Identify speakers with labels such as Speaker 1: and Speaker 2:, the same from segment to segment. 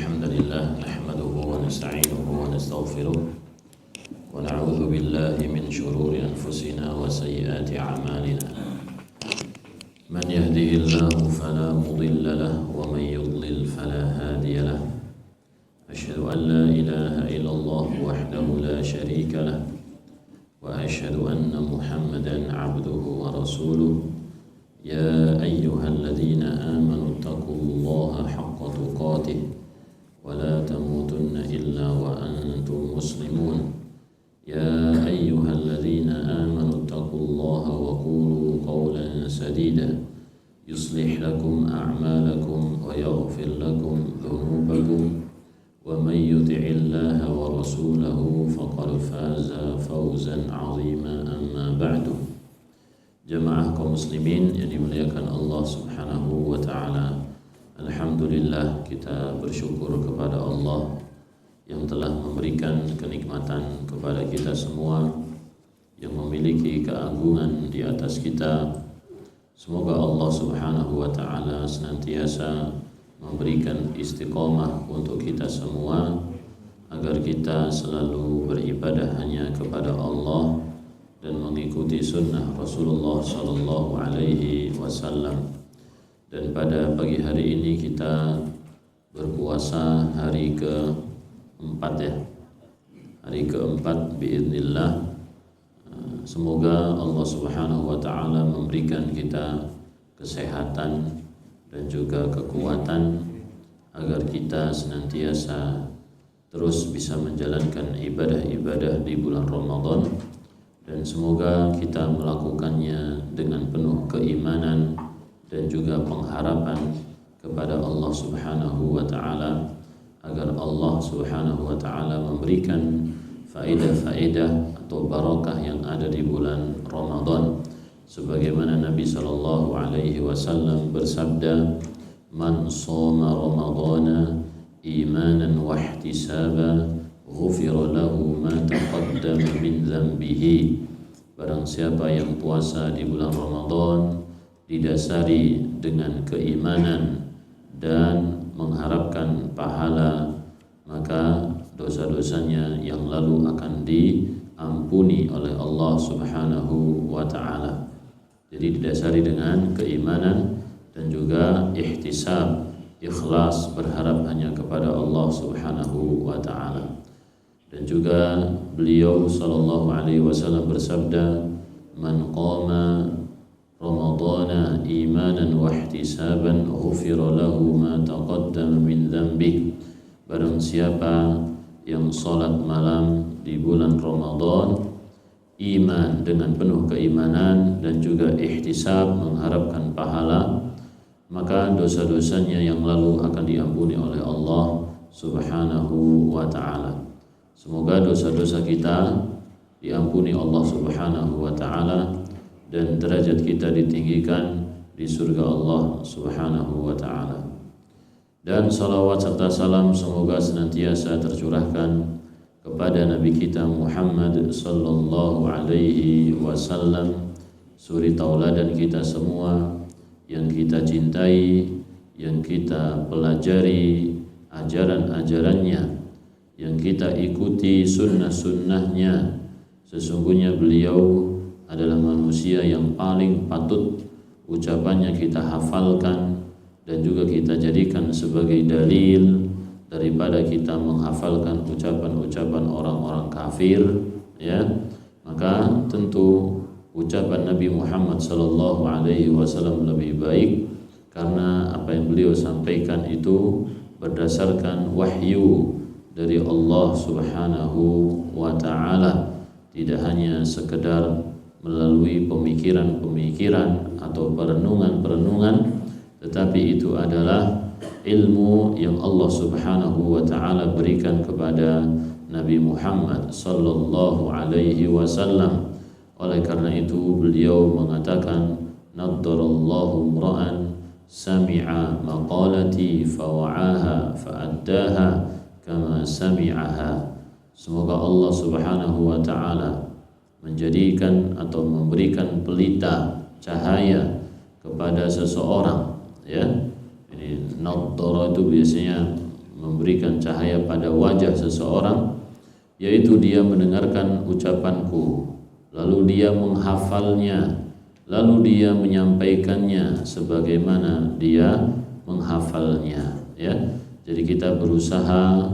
Speaker 1: الحمد لله نحمده ونستعينه ونستغفره ونعوذ بالله من شرور أنفسنا وسيئات أعمالنا من يهده الله فلا مضل له ومن يضلل فلا هادي له أشهد أن لا إله إلا الله وحده لا شريك له وأشهد أن محمدا عبده ورسوله يا أيها الذين آمنوا اتقوا الله حق تقاته ولا تموتن إلا وأنتم مسلمون يا أيها الذين آمنوا اتقوا الله وقولوا قولا سديدا يصلح لكم أعمالكم ويغفر لكم ذنوبكم ومن يطع الله ورسوله فقد فاز فوزا عظيما أما بعد. Jemaah kaum muslimin yang dimuliakan Allah Subhanahu wa taala. Alhamdulillah, kita bersyukur kepada Allah yang telah memberikan kenikmatan kepada kita semua, yang memiliki keagungan di atas kita. Semoga Allah Subhanahu wa taala senantiasa memberikan istiqomah untuk kita semua agar kita selalu beribadah hanya kepada Allah dan mengikuti sunnah Rasulullah Sallallahu Alaihi Wasallam. Dan pada pagi hari ini kita berpuasa hari keempat ya, hari keempat biidznillah. Semoga Allah Subhanahu Wa Taala memberikan kita kesehatan dan juga kekuatan agar kita senantiasa terus bisa menjalankan ibadah-ibadah di bulan Ramadan. Dan semoga kita melakukannya dengan penuh keimanan dan juga pengharapan kepada Allah Subhanahu wa taala agar Allah Subhanahu wa taala memberikan faedah-faedah atau barakah yang ada di bulan Ramadan. Sebagaimana Nabi sallallahu alaihi wasallam bersabda, "Man shoma Ramadhana imanan wa ihtisaban ghufira lahu ma taqaddama min dhanbihi." Barang siapa yang puasa di bulan Ramadan didasari dengan keimanan dan mengharapkan pahala, maka dosa-dosanya yang lalu akan diampuni oleh Allah Subhanahu wa taala. Jadi didasari dengan keimanan dan juga ihtisab, ikhlas, berharap hanya kepada Allah Subhanahu wa taala. Dan juga beliau sallallahu alaihi wasallam bersabda, "Man qama Ramadhana imanan wa ihtisaban ghufira lahu ma taqaddama min dhanbi." Barang siapa yang salat malam di bulan Ramadan iman dengan penuh keimanan dan juga ihtisab, mengharapkan pahala, maka dosa-dosanya yang lalu akan diampuni oleh Allah Subhanahu wa taala. Semoga dosa-dosa kita diampuni Allah Subhanahu wa taala dan derajat kita ditinggikan di surga Allah Subhanahu wa taala. Dan salawat serta salam semoga senantiasa tercurahkan kepada Nabi kita Muhammad sallallahu alaihi wasallam, suri tauladan kita semua yang kita cintai, yang kita pelajari ajaran-ajarannya, yang kita ikuti sunnah-sunnahnya. Sesungguhnya beliau adalah manusia yang paling patut ucapannya kita hafalkan dan juga kita jadikan sebagai dalil daripada kita menghafalkan ucapan-ucapan orang-orang kafir, ya. Maka tentu ucapan Nabi Muhammad sallallahu alaihi wasallam lebih baik karena apa yang beliau sampaikan itu berdasarkan wahyu dari Allah Subhanahu wa taala, tidak hanya sekedar melalui pemikiran-pemikiran atau perenungan-perenungan, tetapi itu adalah ilmu yang Allah Subhanahu wa taala berikan kepada Nabi Muhammad sallallahu alaihi wasallam. Oleh karena itu beliau mengatakan, "Naddarallahu imra'an sami'a maqalati fawa'aha fa'addaha kama sami'aha." Semoga Allah Subhanahu wa taala menjadikan atau memberikan pelita cahaya kepada seseorang, ya. Ini nadhara itu biasanya memberikan cahaya pada wajah seseorang, yaitu dia mendengarkan ucapanku, lalu dia menghafalnya, lalu dia menyampaikannya sebagaimana dia menghafalnya, ya. Jadi kita berusaha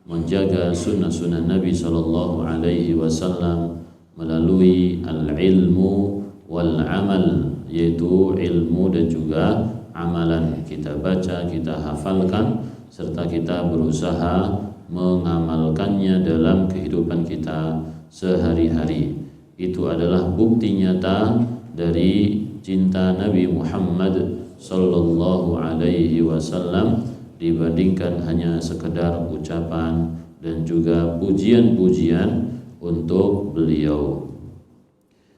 Speaker 1: menjaga sunnah-sunnah Nabi Sallallahu Alaihi Wasallam melalui al-ilmu wal-amal, yaitu ilmu dan juga amalan. Kita baca, kita hafalkan, serta kita berusaha mengamalkannya dalam kehidupan kita sehari-hari. Itu adalah bukti nyata dari cinta Nabi Muhammad Sallallahu Alaihi Wasallam dibandingkan hanya sekedar ucapan dan juga pujian-pujian untuk beliau.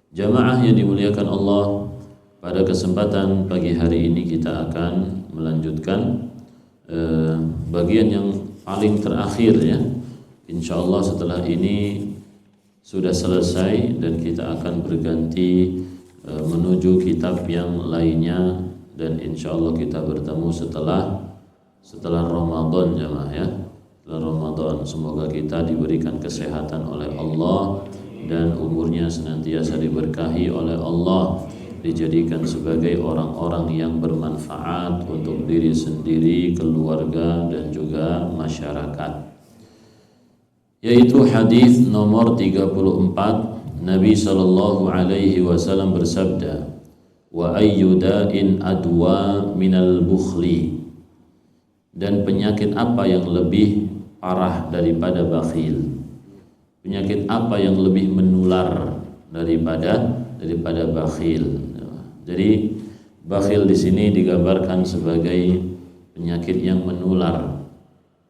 Speaker 1: Jamaah yang dimuliakan Allah, pada kesempatan pagi hari ini kita akan melanjutkan bagian yang paling terakhir, ya. Insyaallah setelah ini sudah selesai dan kita akan berganti menuju kitab yang lainnya, dan insyaallah kita bertemu setelah Ramadan, jemaah, ya. Setelah Ramadan, semoga kita diberikan kesehatan oleh Allah dan umurnya senantiasa diberkahi oleh Allah, dijadikan sebagai orang-orang yang bermanfaat untuk diri sendiri, keluarga dan juga masyarakat. Yaitu hadis nomor 34, Nabi sallallahu alaihi wasallam bersabda, "Wa ayyu da'in adwa minal bukhli." Dan penyakit apa yang lebih parah daripada bakhil? Penyakit apa yang lebih menular daripada bakhil? Jadi bakhil di sini digambarkan sebagai penyakit yang menular,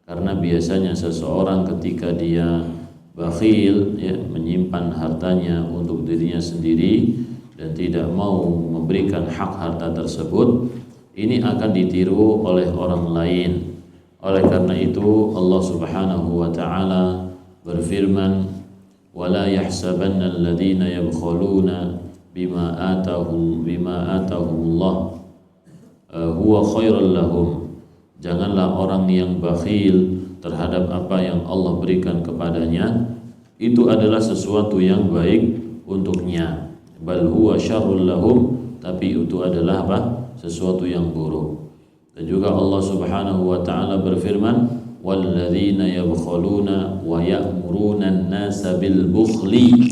Speaker 1: karena biasanya seseorang ketika dia bakhil, ya, menyimpan hartanya untuk dirinya sendiri dan tidak mau memberikan hak harta tersebut, ini akan ditiru oleh orang lain. Oleh karena itu Allah Subhanahu wa taala berfirman, "Wala yahsabanna alladziina yabkhuluna bima atahumullah huwa khairal lahum." Janganlah orang yang bakhil terhadap apa yang Allah berikan kepadanya itu adalah sesuatu yang baik untuknya. Bal huwa syarrul lahum, tapi itu adalah apa? Sesuatu yang buruk. Dan juga Allah Subhanahu wa taala berfirman, "Walladzina yabkhuluna wa ya'muruna an-nasa bil bukhli."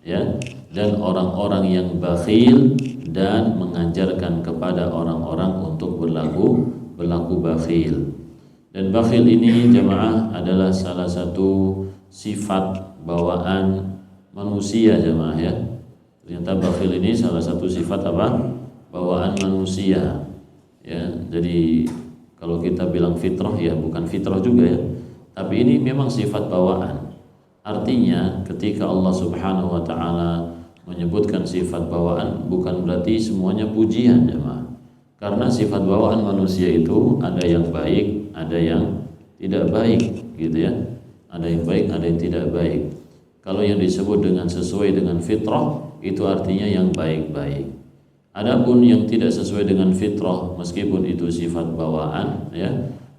Speaker 1: Ya, dan orang-orang yang bakhil dan mengajarkan kepada orang-orang untuk berlaku bakhil. Dan bakhil ini, jemaah, adalah salah satu sifat bawaan manusia, jemaah, ya. Ternyata bakhil ini salah satu sifat apa? Bawaan manusia, ya. Jadi kalau kita bilang fitrah, ya bukan fitrah juga, ya, tapi ini memang sifat bawaan. Artinya ketika Allah Subhanahu wa taala menyebutkan sifat bawaan, bukan berarti semuanya pujian, jemaah. Karena sifat bawaan manusia itu ada yang baik, ada yang tidak baik, gitu, ya. Ada yang baik, ada yang tidak baik. Kalau yang disebut dengan sesuai dengan fitrah, itu artinya yang baik-baik. Adapun yang tidak sesuai dengan fitrah, meskipun itu sifat bawaan, ya,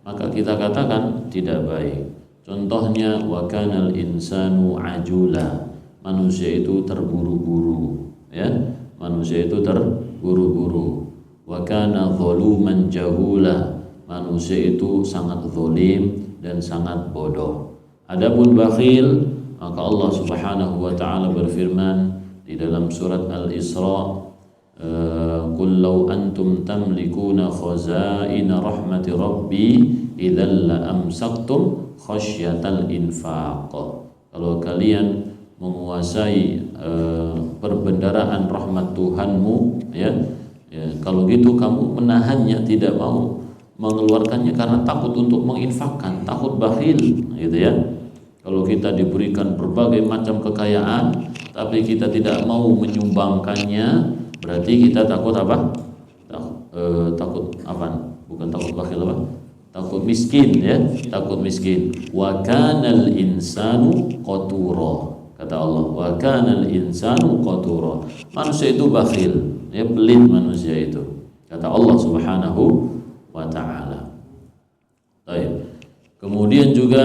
Speaker 1: maka kita katakan tidak baik. Contohnya, wa kanal insanu ajula. Manusia itu terburu-buru, ya. Manusia itu terburu-buru. Wa kana zaluman jahula. Manusia itu sangat zalim dan sangat bodoh. Adapun bakhil, maka Allah Subhanahu wa taala berfirman di dalam surat Al-Isra, "Qul law antum tamlikuna khazaina rahmati rabbi idzal la amsaktum khasyatal infaq." Kalau kalian menguasai perbendaraan rahmat Tuhanmu, ya, kalau gitu kamu menahannya, tidak mau mengeluarkannya karena takut untuk menginfakkan, takut bakhil, gitu, ya. Kalau kita diberikan berbagai macam kekayaan tapi kita tidak mau menyumbangkannya, berarti kita takut apa? Takut apa? Bukan takut bakhil, apa? Takut miskin, ya, takut miskin. Wa kanal insanu qatura. Kata Allah, wa kanal insanu qatura. Manusia itu bakhil, ya, pelit manusia itu. Kata Allah Subhanahu wa taala. Baik. Kemudian Kemudian juga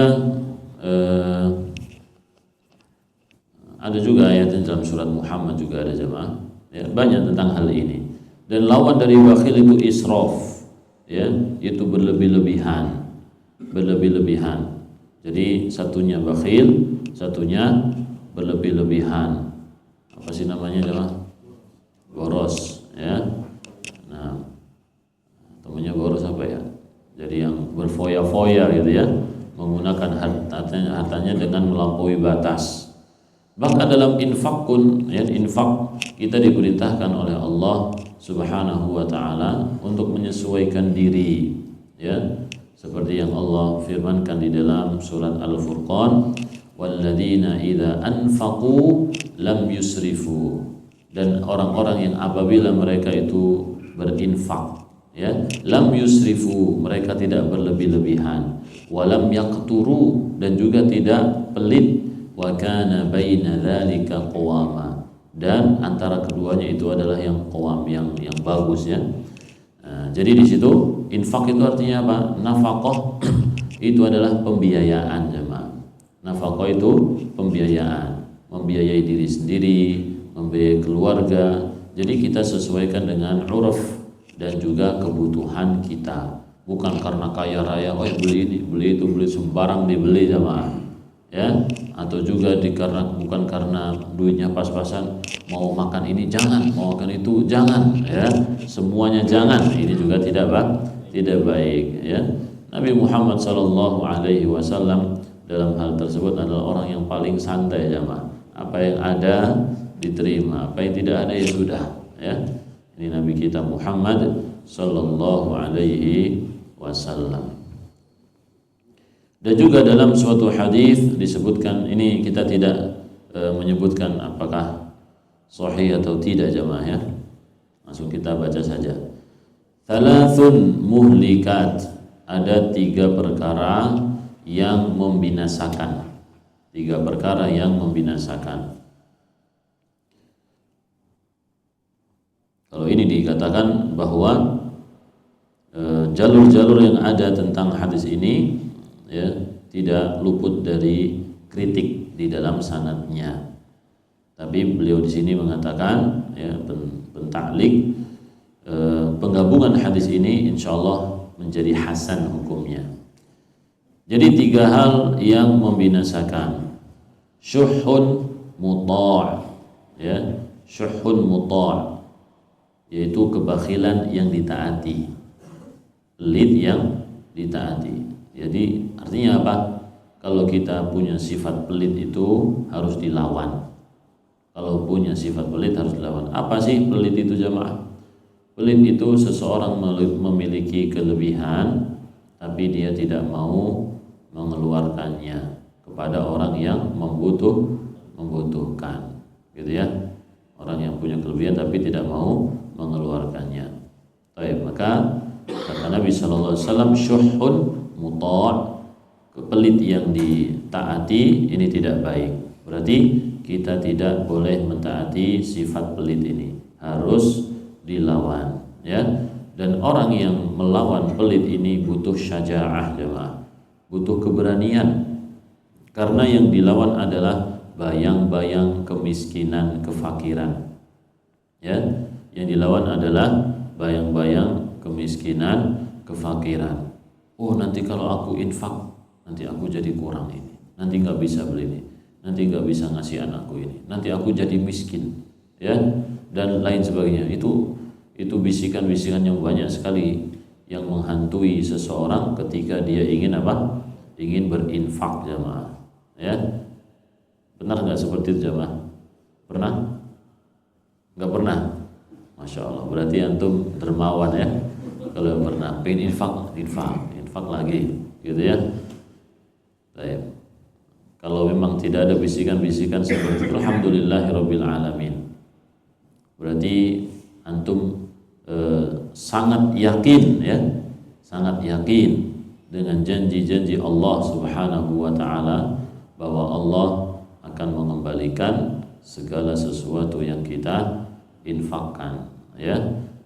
Speaker 1: ada juga ayat dalam surat Muhammad juga ada jemaah, ya, banyak tentang hal ini. Dan lawan dari bakhil itu israf, ya, itu berlebih-lebihan. Jadi satunya bakhil, satunya berlebih-lebihan. Apa sih namanya jemaah? Boros, ya. Nah, temannya boros apa ya? Jadi yang berfoya-foya gitu ya, menggunakan hartanya dengan melampaui batas. Bahkan dalam infak pun, ya, infak kita diperintahkan oleh Allah Subhanahu wa taala untuk menyesuaikan diri, ya. Seperti yang Allah firmankan di dalam surat Al-Furqan, walladzina idza anfaqu lam yusrifu, dan orang-orang yang apabila mereka itu berinfak, ya, lam yusrifu, mereka tidak berlebih-lebihan, walam yaqturu, dan juga tidak pelit, wa kana baina dzalika qawama, dan antara keduanya itu adalah yang qawam, yang bagus, ya. Nah, jadi di situ infak itu artinya apa? Nafaqah itu adalah pembiayaan jemaah. Nafaqah itu pembiayaan, membiayai diri sendiri, membiayai keluarga. Jadi kita sesuaikan dengan uruf dan juga kebutuhan kita, bukan karena kaya raya, oh beli ini, beli itu, beli sembarang dibeli jemaah, ya. Atau juga bukan karena duitnya pas-pasan, mau makan ini jangan, mau makan itu jangan, ya. Semuanya jangan, ini juga tidak baik, ya. Nabi Muhammad SAW dalam hal tersebut adalah orang yang paling santai jemaah. Apa yang ada diterima, apa yang tidak ada ya sudah, ya. Ini Nabi kita Muhammad sallallahu alaihi wasallam. Dan juga dalam suatu hadis disebutkan, ini kita tidak menyebutkan apakah sahih atau tidak jemaah, ya. Langsung kita baca saja. Thalathun muhlikat, ada 3 perkara yang membinasakan. 3 perkara yang membinasakan. Kalau ini dikatakan bahwa jalur-jalur yang ada tentang hadis ini, ya, tidak luput dari kritik di dalam sanadnya. Tapi beliau di sini mengatakan, ya, pentaklik, penggabungan hadis ini insyaallah menjadi hasan hukumnya. Jadi 3 hal yang membinasakan. Syuhun muta', ya, syuhun muta', yaitu kebakhilan yang ditaati, pelit yang ditaati. Jadi artinya apa? Kalau kita punya sifat pelit itu harus dilawan. Kalau punya sifat pelit harus dilawan. Apa sih pelit itu jemaah? Pelit itu seseorang memiliki kelebihan tapi dia tidak mau mengeluarkannya kepada orang yang membutuhkan, gitu ya. Orang yang punya kelebihan tapi tidak mau mengeluarkannya. Baik, maka kata Nabi sallallahu alaihi wasallam, syuhun muta', pelit yang ditaati, ini tidak baik. Berarti kita tidak boleh mentaati sifat pelit ini, harus dilawan, ya. Dan orang yang melawan pelit ini butuh syaja'ah jemaah, butuh keberanian, karena yang dilawan adalah bayang-bayang kemiskinan, kefakiran, ya. Yang dilawan adalah bayang-bayang kemiskinan, kefakiran. Oh, nanti kalau aku infak, nanti aku jadi kurang ini, nanti nggak bisa beli ini, nanti nggak bisa ngasih anakku ini, nanti aku jadi miskin, ya, dan lain sebagainya. Itu bisikan-bisikan yang banyak sekali yang menghantui seseorang ketika dia ingin apa? Ingin berinfak jemaah, ya. Benar nggak seperti itu jemaah? Pernah? Nggak pernah? Masya Allah, berarti antum dermawan, ya. Kalau pernah pengen infak lagi, gitu ya. Baik. Kalau memang tidak ada bisikan-bisikan seperti itu, alhamdulillahirabbil alamin. Berarti antum sangat yakin, ya, sangat yakin dengan janji-janji Allah Subhanahu wa taala bahwa Allah akan mengembalikan segala sesuatu yang kita infakkan, ya.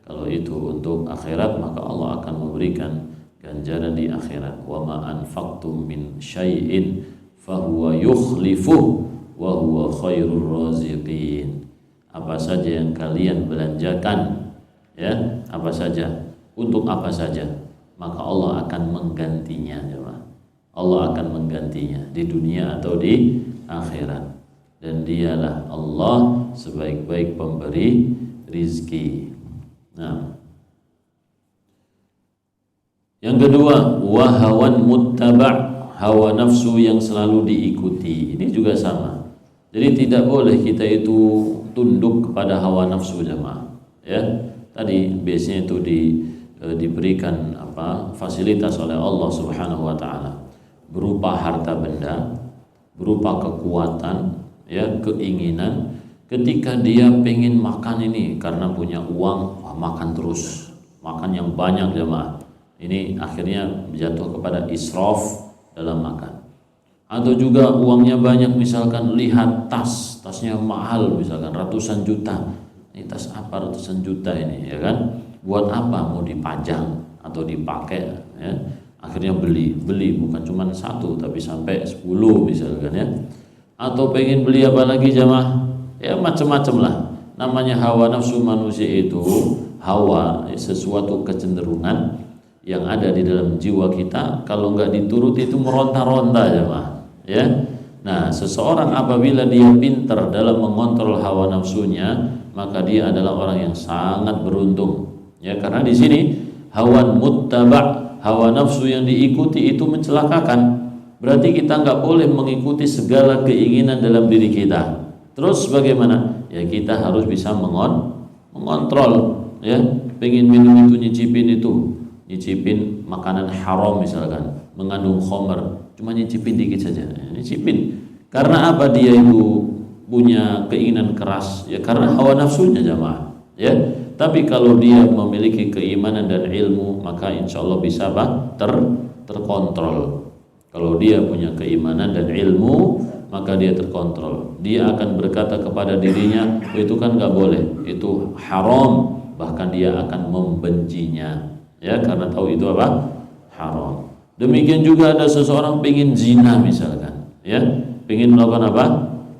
Speaker 1: Kalau itu untuk akhirat, maka Allah akan memberikan ganjaran di akhirat. Wa ma anfaqtum min syai'in fahuwa yukhlifuh wa huwa khairur raziqin. Apa saja yang kalian belanjakan, ya, apa saja, untuk apa saja, maka Allah akan menggantinya, jemaah. Allah akan menggantinya di dunia atau di akhirat. Dan dialah Allah sebaik-baik pemberi rizki. Nah, yang kedua, wahawan muttaba', hawa nafsu yang selalu diikuti. Ini juga sama. Jadi tidak boleh kita itu tunduk kepada hawa nafsu, jemaah. Ya, tadi biasanya itu diberikan fasilitas oleh Allah Subhanahu wa taala berupa harta benda, berupa kekuatan, ya, keinginan. Ketika dia pengen makan ini karena punya uang, makan terus, makan yang banyak, jemaah. Ini akhirnya jatuh kepada israf dalam makan. Atau juga uangnya banyak, misalkan lihat tasnya mahal, misalkan ratusan juta. Ini tas apa ratusan juta ini, ya kan? Buat apa? Mau dipajang atau dipakai, ya? Akhirnya beli bukan cuma satu tapi sampai 10 misalkan, ya. Atau pengen beli apa lagi, jamaah? Ya macam-macam lah. Namanya hawa nafsu manusia itu, hawa, sesuatu kecenderungan yang ada di dalam jiwa kita, kalau nggak dituruti itu meronta-ronta, jemaah, ya. Nah, seseorang apabila dia pintar dalam mengontrol hawa nafsunya, maka dia adalah orang yang sangat beruntung, ya. Karena di sini hawan muttaba', hawa nafsu yang diikuti itu mencelakakan. Berarti kita nggak boleh mengikuti segala keinginan dalam diri kita. Terus bagaimana? Ya kita harus bisa mengontrol, ya. Pengen minum itu, nyicipin makanan haram misalkan, mengandung khamr, cuma nyicipin dikit saja, nyicipin. Karena apa dia itu punya keinginan keras? Ya karena hawa nafsunya, jamaah, ya. Tapi kalau dia memiliki keimanan dan ilmu, maka insya Allah bisa terkontrol. Kalau dia punya keimanan dan ilmu, maka dia terkontrol. Dia akan berkata kepada dirinya, oh, itu kan nggak boleh, itu haram, bahkan dia akan membencinya, ya, karena tahu itu apa? Haram. Demikian juga ada seseorang pengen zina misalkan, ya, pengen melakukan apa?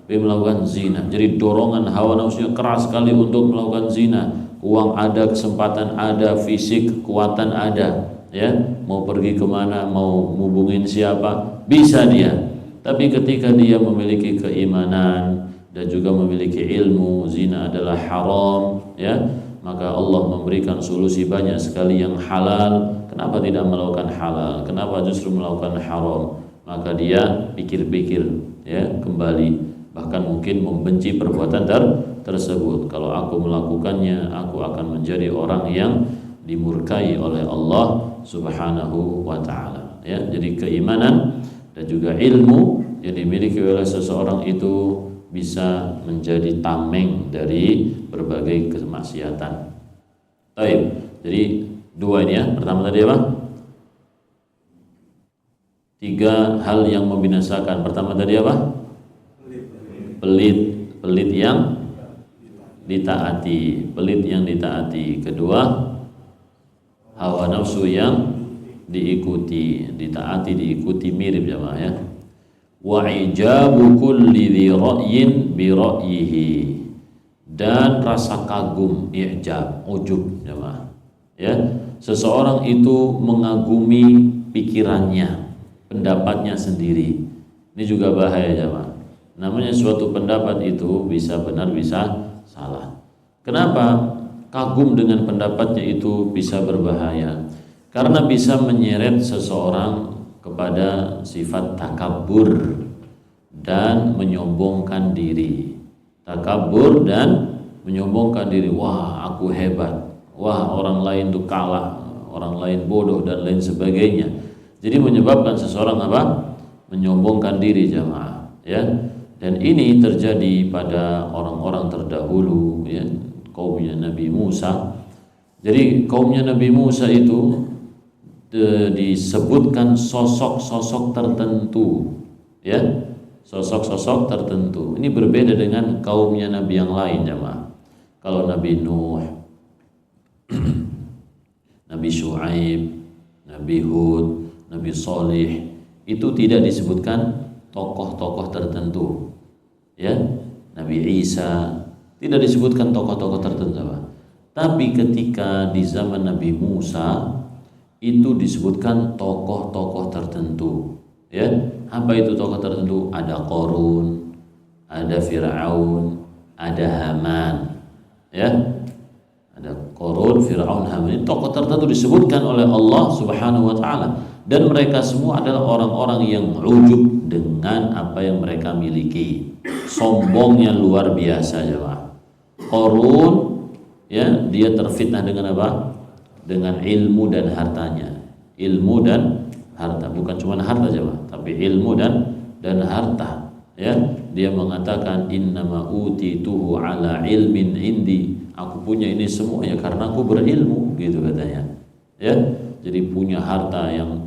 Speaker 1: Pengen melakukan zina. Jadi dorongan hawa nafsunya keras sekali untuk melakukan zina. Uang ada, kesempatan ada, fisik, kekuatan ada, ya. Mau pergi kemana, mau hubungin siapa, bisa dia. Tapi ketika dia memiliki keimanan dan juga memiliki ilmu, zina adalah haram, ya, maka Allah memberikan solusi banyak sekali yang halal. Kenapa tidak melakukan halal? Kenapa justru melakukan haram? Maka dia pikir-pikir, ya, kembali, bahkan mungkin membenci perbuatan tersebut. Kalau aku melakukannya, aku akan menjadi orang yang dimurkai oleh Allah Subhanahu wa taala, ya. Jadi keimanan dan juga ilmu yang dimiliki oleh seseorang itu bisa menjadi tameng dari berbagai kemaksiatan. Baik, jadi dua ini, ya. Pertama tadi apa? 3 hal yang membinasakan. Pertama tadi apa? Pelit yang ditaati, pelit yang ditaati. Kedua, hawa nafsu yang diikuti, ditaati, diikuti, mirip, jemaah, ya. Wa ijabu kulli dhi ra'yin bi ra'yihi, dan rasa kagum, ijab, ujub, jemaah, ya. Seseorang itu mengagumi pikirannya, pendapatnya sendiri. Ini juga bahaya, jemaah. Namanya suatu pendapat itu bisa benar, bisa salah. Kenapa? Kagum dengan pendapatnya itu bisa berbahaya. Karena bisa menyeret seseorang kepada sifat takabur dan menyombongkan diri. Takabur dan menyombongkan diri. Wah, aku hebat. Wah, orang lain itu kalah, orang lain bodoh dan lain sebagainya. Jadi menyebabkan seseorang apa? Menyombongkan diri, jamaah, ya. Dan ini terjadi pada orang-orang terdahulu, ya, kaumnya Nabi Musa. Jadi kaumnya Nabi Musa itu disebutkan sosok-sosok tertentu, ya, sosok-sosok tertentu. Ini berbeda dengan kaumnya Nabi yang lain, jemaah. Kalau Nabi Nuh, Nabi Syuaib, Nabi Hud, Nabi Shalih, itu tidak disebutkan tokoh-tokoh tertentu. Ya, Nabi Isa tidak disebutkan tokoh-tokoh tertentu. Tapi ketika di zaman Nabi Musa itu disebutkan tokoh-tokoh tertentu. Ya, apa itu tokoh tertentu? Ada Qarun, ada Fir'aun, ada Haman. Ya, ada Qarun, Fir'aun, Haman. Ini tokoh tertentu disebutkan oleh Allah Subhanahu wa taala, dan mereka semua adalah orang-orang yang ujub dengan apa yang mereka miliki. Sombongnya luar biasa, jemaah. Qarun, ya, dia terfitnah dengan apa? Dengan ilmu dan hartanya. Ilmu dan harta, bukan cuma harta, jemaah, tapi ilmu dan harta. Ya, dia mengatakan innama utituhu ala ilmin indi. Aku punya ini semua ya karena aku berilmu, gitu katanya. Ya, jadi punya harta yang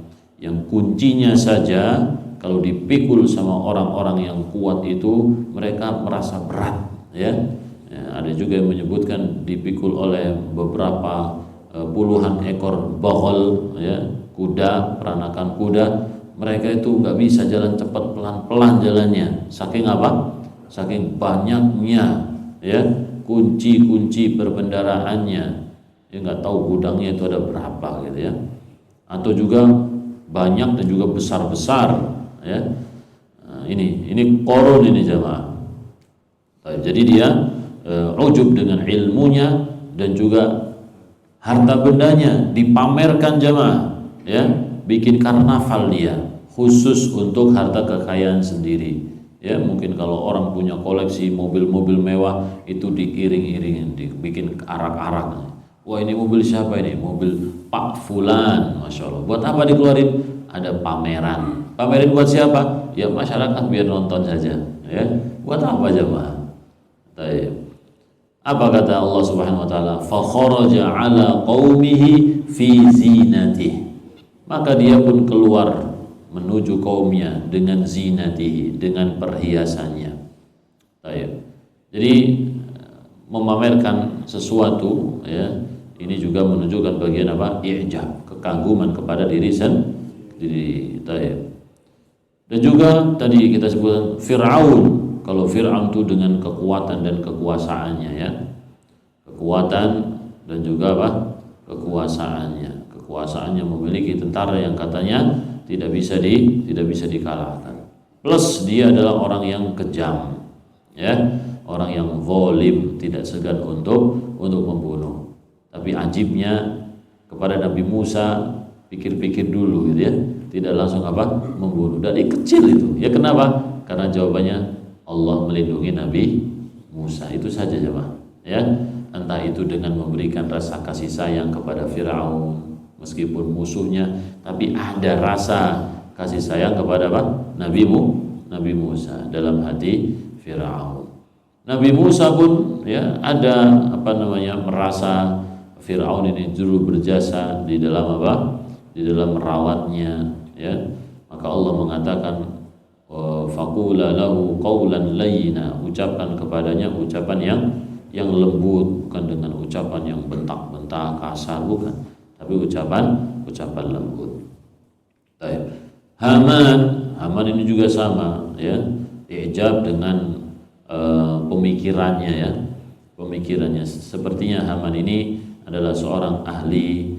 Speaker 1: kuncinya saja kalau dipikul sama orang-orang yang kuat itu mereka merasa berat. Ya, ada juga yang menyebutkan dipikul oleh beberapa puluhan ekor baghal, ya, kuda, peranakan kuda. Mereka itu nggak bisa jalan cepat, pelan-pelan jalannya. Saking apa? Saking banyaknya, ya, kunci-kunci perbendaaraannya. Ya, nggak tahu gudangnya itu ada berapa, gitu ya. Atau juga banyak dan juga besar-besar, ya. Nah, ini Qarun ini, jemaah. Jadi dia ujub dengan ilmunya dan juga harta bendanya dipamerkan, jemaah, ya, bikin karnaval dia khusus untuk harta kekayaan sendiri. Ya, mungkin kalau orang punya koleksi mobil-mobil mewah itu diiring-iringin, dibikin arak-arak. Wah, ini mobil siapa ini? Mobil Pak Fulan, Masya Allah. Buat apa dikeluarin? Ada pameran. Pamerin buat siapa? Ya masyarakat biar nonton saja. Ya, buat apa, jemaah? Apa kata Allah Subhanahu wa taala? Fa kharaja ala qaumihi fi zinatihi. Maka dia pun keluar menuju kaumnya dengan zinatihi, dengan perhiasannya. Jadi memamerkan sesuatu, ya, ini juga menunjukkan bagian apa? I'jab, kekaguman kepada diri sendiri. Dan juga tadi kita sebutkan Fir'aun. Kalau Fir'aun itu dengan kekuatan dan kekuasaannya, ya, kekuatan dan juga apa? Kekuasaannya memiliki tentara yang katanya tidak bisa dikalahkan. Plus dia adalah orang yang kejam, ya, orang yang zalim, tidak segan untuk membunuh. Tapi ajibnya kepada Nabi Musa pikir-pikir dulu, gitu ya, tidak langsung apa? Membunuh dari kecil itu. Ya, kenapa? Karena jawabannya Allah melindungi Nabi Musa, itu saja, jemaah. Ya, entah itu dengan memberikan rasa kasih sayang kepada Fir'aun meskipun musuhnya, tapi ada rasa kasih sayang kepada apa? Nabi Musa dalam hati Fir'aun. Nabi Musa pun, ya, ada merasa Fir'aun ini dulu berjasa di dalam apa? Di dalam merawatnya, ya. Maka Allah mengatakan faqula lahu qawlan layyina, ucapkan kepadanya ucapan yang lembut, bukan dengan ucapan yang bentak-bentak kasar, bukan, tapi ucapan lembut. Haman ini juga sama, ya, i'jab dengan pemikirannya, ya, pemikirannya. Sepertinya Haman ini adalah seorang ahli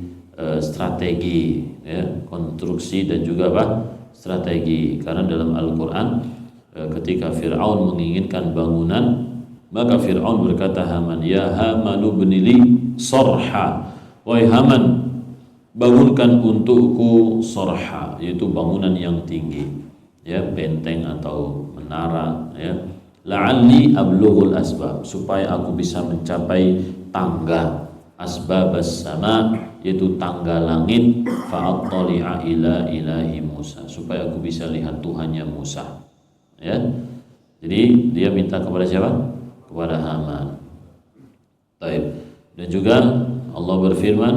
Speaker 1: strategi, ya, konstruksi dan juga apa? Strategi. Karena dalam Al-Quran ketika Fir'aun menginginkan bangunan, maka Fir'aun berkata Haman, ya Hamanu bnili sorha, wahai Haman, bangunkan untukku sorha, yaitu bangunan yang tinggi, ya, benteng atau menara, ya, la'alli ablughul asbab, supaya aku bisa mencapai tangga, asbabas sama, yaitu tangga langit, fa'attali'a ila ilahi Musa, supaya aku bisa lihat Tuhannya Musa. Ya, jadi dia minta kepada siapa? Kepada Haman. Dan juga Allah berfirman,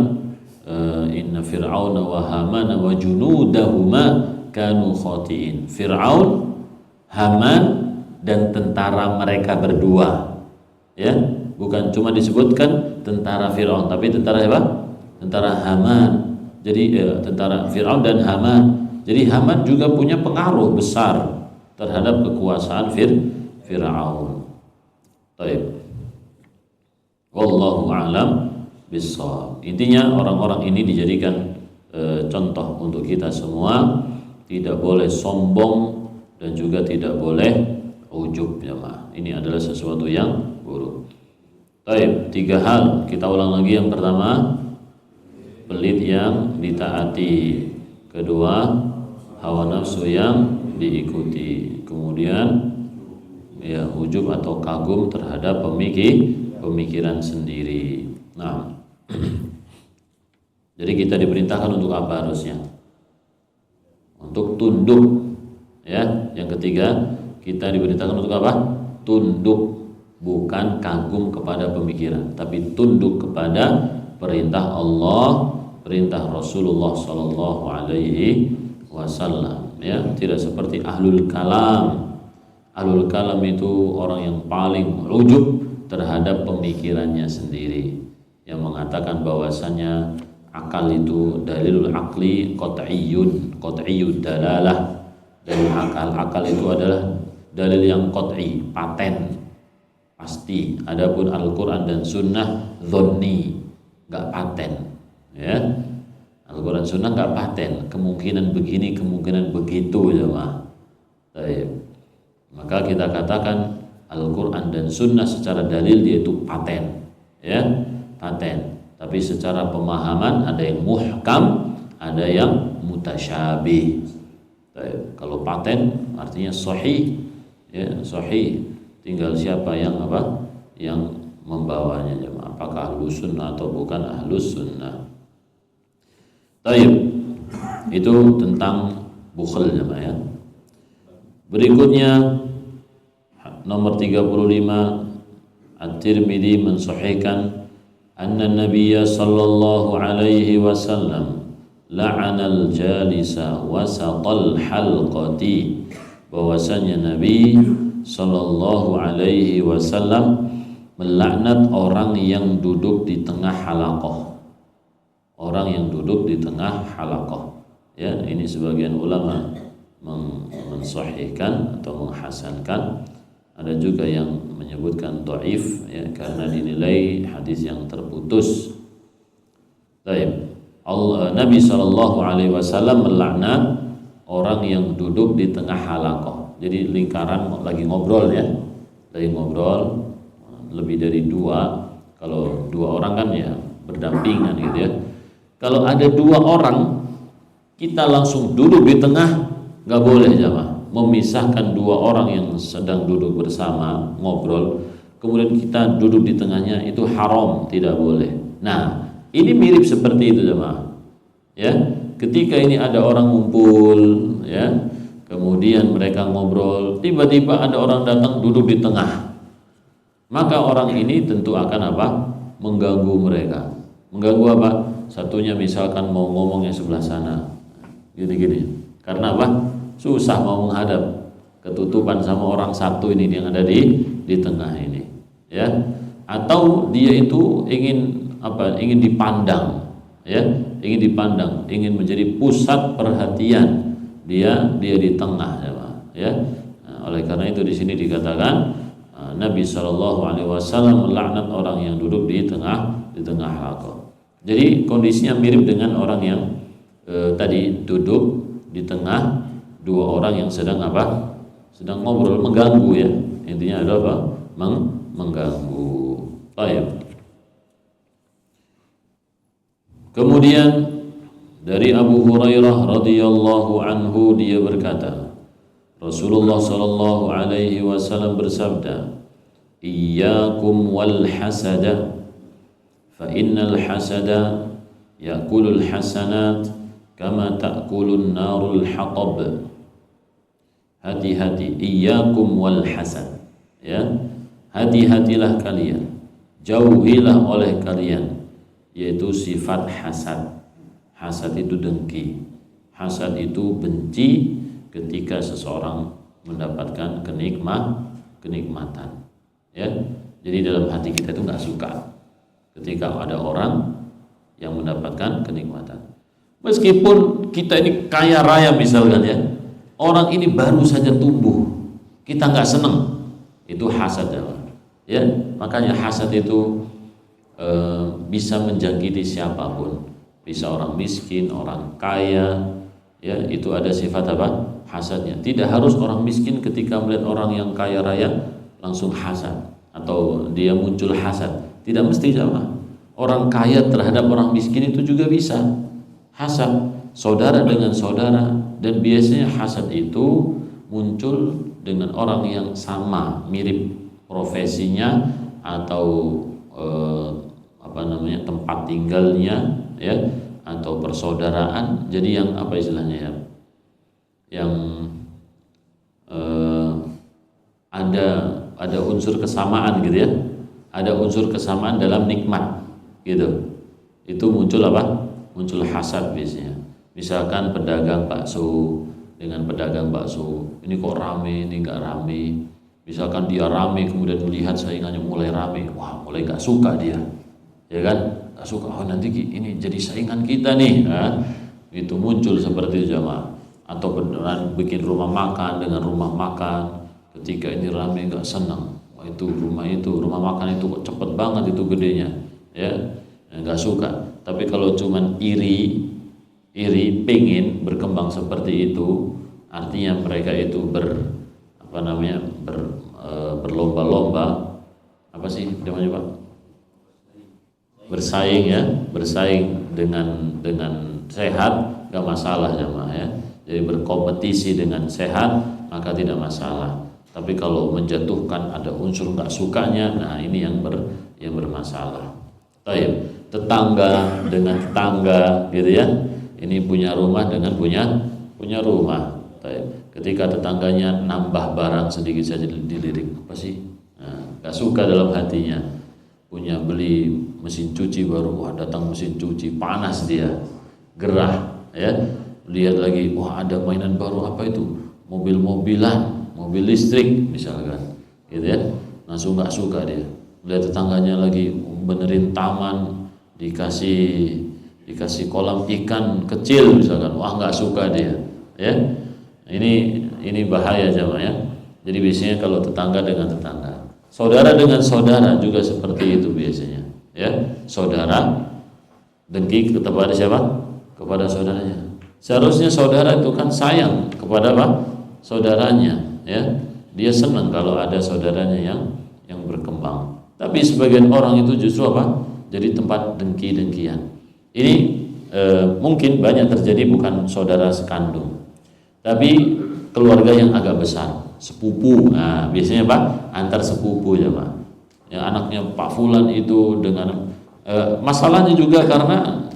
Speaker 1: inna fir'auna wa hamana wa junudahuma kanu khati'in. Fir'aun, Haman dan tentara mereka berdua, ya, bukan cuma disebutkan tentara Fir'aun, tapi tentara siapa? Tentara Haman Jadi tentara Fir'aun dan Haman. Jadi Haman juga punya pengaruh besar terhadap kekuasaan Fir'aun. Baik. Wallahu a'lam bishawab. Intinya orang-orang ini dijadikan contoh untuk kita semua. Tidak boleh sombong dan juga tidak boleh ujub, jemaah. Ini adalah sesuatu yang buruk. Baik, 3 hal kita ulang lagi. Yang pertama, pelit yang ditaati. Kedua, hawa nafsu yang diikuti. Kemudian ya, ujub atau kagum terhadap pemikiran sendiri. Nah, jadi kita diperintahkan untuk apa harusnya? Untuk tunduk. Ya, yang ketiga, kita diperintahkan untuk apa? Tunduk, bukan kagum kepada pemikiran, tapi tunduk kepada perintah Allah, perintah Rasulullah sallallahu alaihi wasallam. Ya, tidak seperti ahlul kalam. Ahlul kalam itu orang yang paling ujub terhadap pemikirannya sendiri, yang mengatakan bahwasanya akal itu dalilul akli qat'iyyud dalalah. Dalil akal itu adalah dalil yang qat'i, paten, pasti. Adapun Al-Qur'an dan Sunnah dzanni, enggak paten. Ya. Al-Qur'an Sunnah enggak paten, kemungkinan begini, kemungkinan begitu, jemaah. Baik. Maka kita katakan Al-Qur'an dan Sunnah secara dalil dia itu paten. Ya, paten. Tapi secara pemahaman ada yang muhkam, ada yang mutasyabih. Baik. Kalau paten artinya sahih, ya, sahih. Tinggal siapa yang yang membawanya, jemaah. Apakah ahlus sunnah atau bukan ahlus sunnah. Baik. Itu tentang bukhl, jemaah, ya. Berikutnya nomor 35, At-Tirmidzi mensahihkan anna Nabiyya sallallahu alaihi wasallam la'anal jalisa wasatal halqati, bahwasanya Nabi sallallahu alaihi wasallam melaknat orang yang duduk di tengah halaqah. Orang yang duduk di tengah halaqah. Ya, ini sebagian ulama mensahihkan atau menghasankan. Ada juga yang menyebutkan dhaif, ya, karena dinilai hadis yang terputus. Baik. Nabi sallallahu alaihi wasallam melaknat orang yang duduk di tengah halaqah. Jadi lingkaran lagi ngobrol, ya. Lagi ngobrol lebih dari 2. Kalau 2 orang kan ya berdampingan gitu, ya. Kalau ada 2 orang kita langsung duduk di tengah, enggak boleh, jemaah. Memisahkan 2 orang yang sedang duduk bersama ngobrol, kemudian kita duduk di tengahnya, itu haram, tidak boleh. Nah, ini mirip seperti itu, jemaah. Ya, ketika ini ada orang ngumpul, ya, kemudian mereka ngobrol, tiba-tiba ada orang datang duduk di tengah, maka orang ini tentu akan mengganggu mereka. Mengganggu apa? Satunya misalkan mau ngomong yang sebelah sana, gini-gini. Karena apa? Susah mau menghadap, ketutupan sama orang satu ini yang ada di tengah ini, ya. Atau dia itu ingin dipandang, ya, ingin dipandang, ingin menjadi pusat perhatian, dia di tengah, ya. Nah, oleh karena itu di sini dikatakan Nabi Shallallahu Alaihi Wasallam melaknat orang yang duduk di tengah halaqah. Jadi kondisinya mirip dengan orang yang tadi duduk di tengah 2 orang yang sedang ngobrol, mengganggu, ya. Intinya adalah mengganggu. Baik. Kemudian dari Abu Hurairah radhiyallahu anhu, dia berkata, Rasulullah sallallahu alaihi wasallam bersabda, "Iyyakum wal hasada, fa innal hasada ya'kulul hasanat kama ta'kulun narul hatab." Hati-hati, iyyakum wal hasad, ya. Hati-hatilah kalian, jauhilah oleh kalian, yaitu sifat hasad. Hasad itu dengki, hasad itu benci ketika seseorang mendapatkan kenikmatan, ya. Jadi dalam hati kita itu nggak suka ketika ada orang yang mendapatkan kenikmatan. Meskipun kita ini kaya raya misalkan ya, orang ini baru saja tumbuh, kita nggak seneng, itu hasad ya. Makanya hasad itu bisa menjangkiti siapapun, bisa orang miskin, orang kaya, ya itu ada sifat apa? Hasadnya. Tidak harus orang miskin ketika melihat orang yang kaya raya langsung hasad atau dia muncul hasad. Tidak mesti sama. Orang kaya terhadap orang miskin itu juga bisa hasad, saudara dengan saudara, dan biasanya hasad itu muncul dengan orang yang sama, mirip profesinya atau tempat tinggalnya ya, atau persaudaraan. Jadi yang apa istilahnya ya, yang ada unsur kesamaan gitu ya, ada unsur kesamaan dalam nikmat gitu, itu muncul apa? Muncul hasad biasanya. Misalkan pedagang bakso dengan pedagang bakso, ini kok rame, ini nggak rame. Misalkan dia rame, kemudian melihat saingannya mulai rame, wah mulai nggak suka dia, ya kan? Nggak suka, oh nanti ini jadi saingan kita nih. Nah, itu muncul seperti itu jamaah. Atau beneran bikin rumah makan dengan rumah makan, ketika ini rame nggak senang, wah itu rumah makan itu kok cepet banget itu gedenya, ya nggak suka. Tapi kalau cuman iri pengen berkembang seperti itu, artinya mereka itu berlomba-lomba, apa sih namanya Pak? Bersaing ya, bersaing dengan sehat, nggak masalah jamaah ya. Jadi berkompetisi dengan sehat maka tidak masalah. Tapi kalau menjatuhkan ada unsur nggak sukanya, nah ini yang bermasalah. Baik. Tetangga dengan tetangga gitu ya, ini punya rumah dengan punya rumah. Ketika tetangganya nambah barang sedikit saja dilirik, apa sih? Nah, gak suka dalam hatinya. Punya beli mesin cuci baru, wah datang mesin cuci, panas dia, gerah ya. Lihat lagi, wah ada mainan baru, apa itu? Mobil-mobilan, mobil listrik misalkan gitu ya, langsung gak suka dia. Lihat tetangganya lagi benerin taman, dikasih kolam ikan kecil misalkan, wah nggak suka dia ya. Ini bahaya jamaah ya. Jadi biasanya kalau tetangga dengan tetangga, saudara dengan saudara juga seperti itu biasanya ya. Saudara dengki kepada siapa? Kepada saudaranya. Seharusnya saudara itu kan sayang kepada apa? Saudaranya ya. Dia senang kalau ada saudaranya yang berkembang. Tapi sebagian orang itu justru apa? Jadi tempat dengki-dengkian. Ini mungkin banyak terjadi bukan saudara sekandung, tapi keluarga yang agak besar, sepupu. Nah, biasanya Pak, antar sepupu ya Pak. Ya, anaknya Pak Fulan itu dengan masalahnya juga karena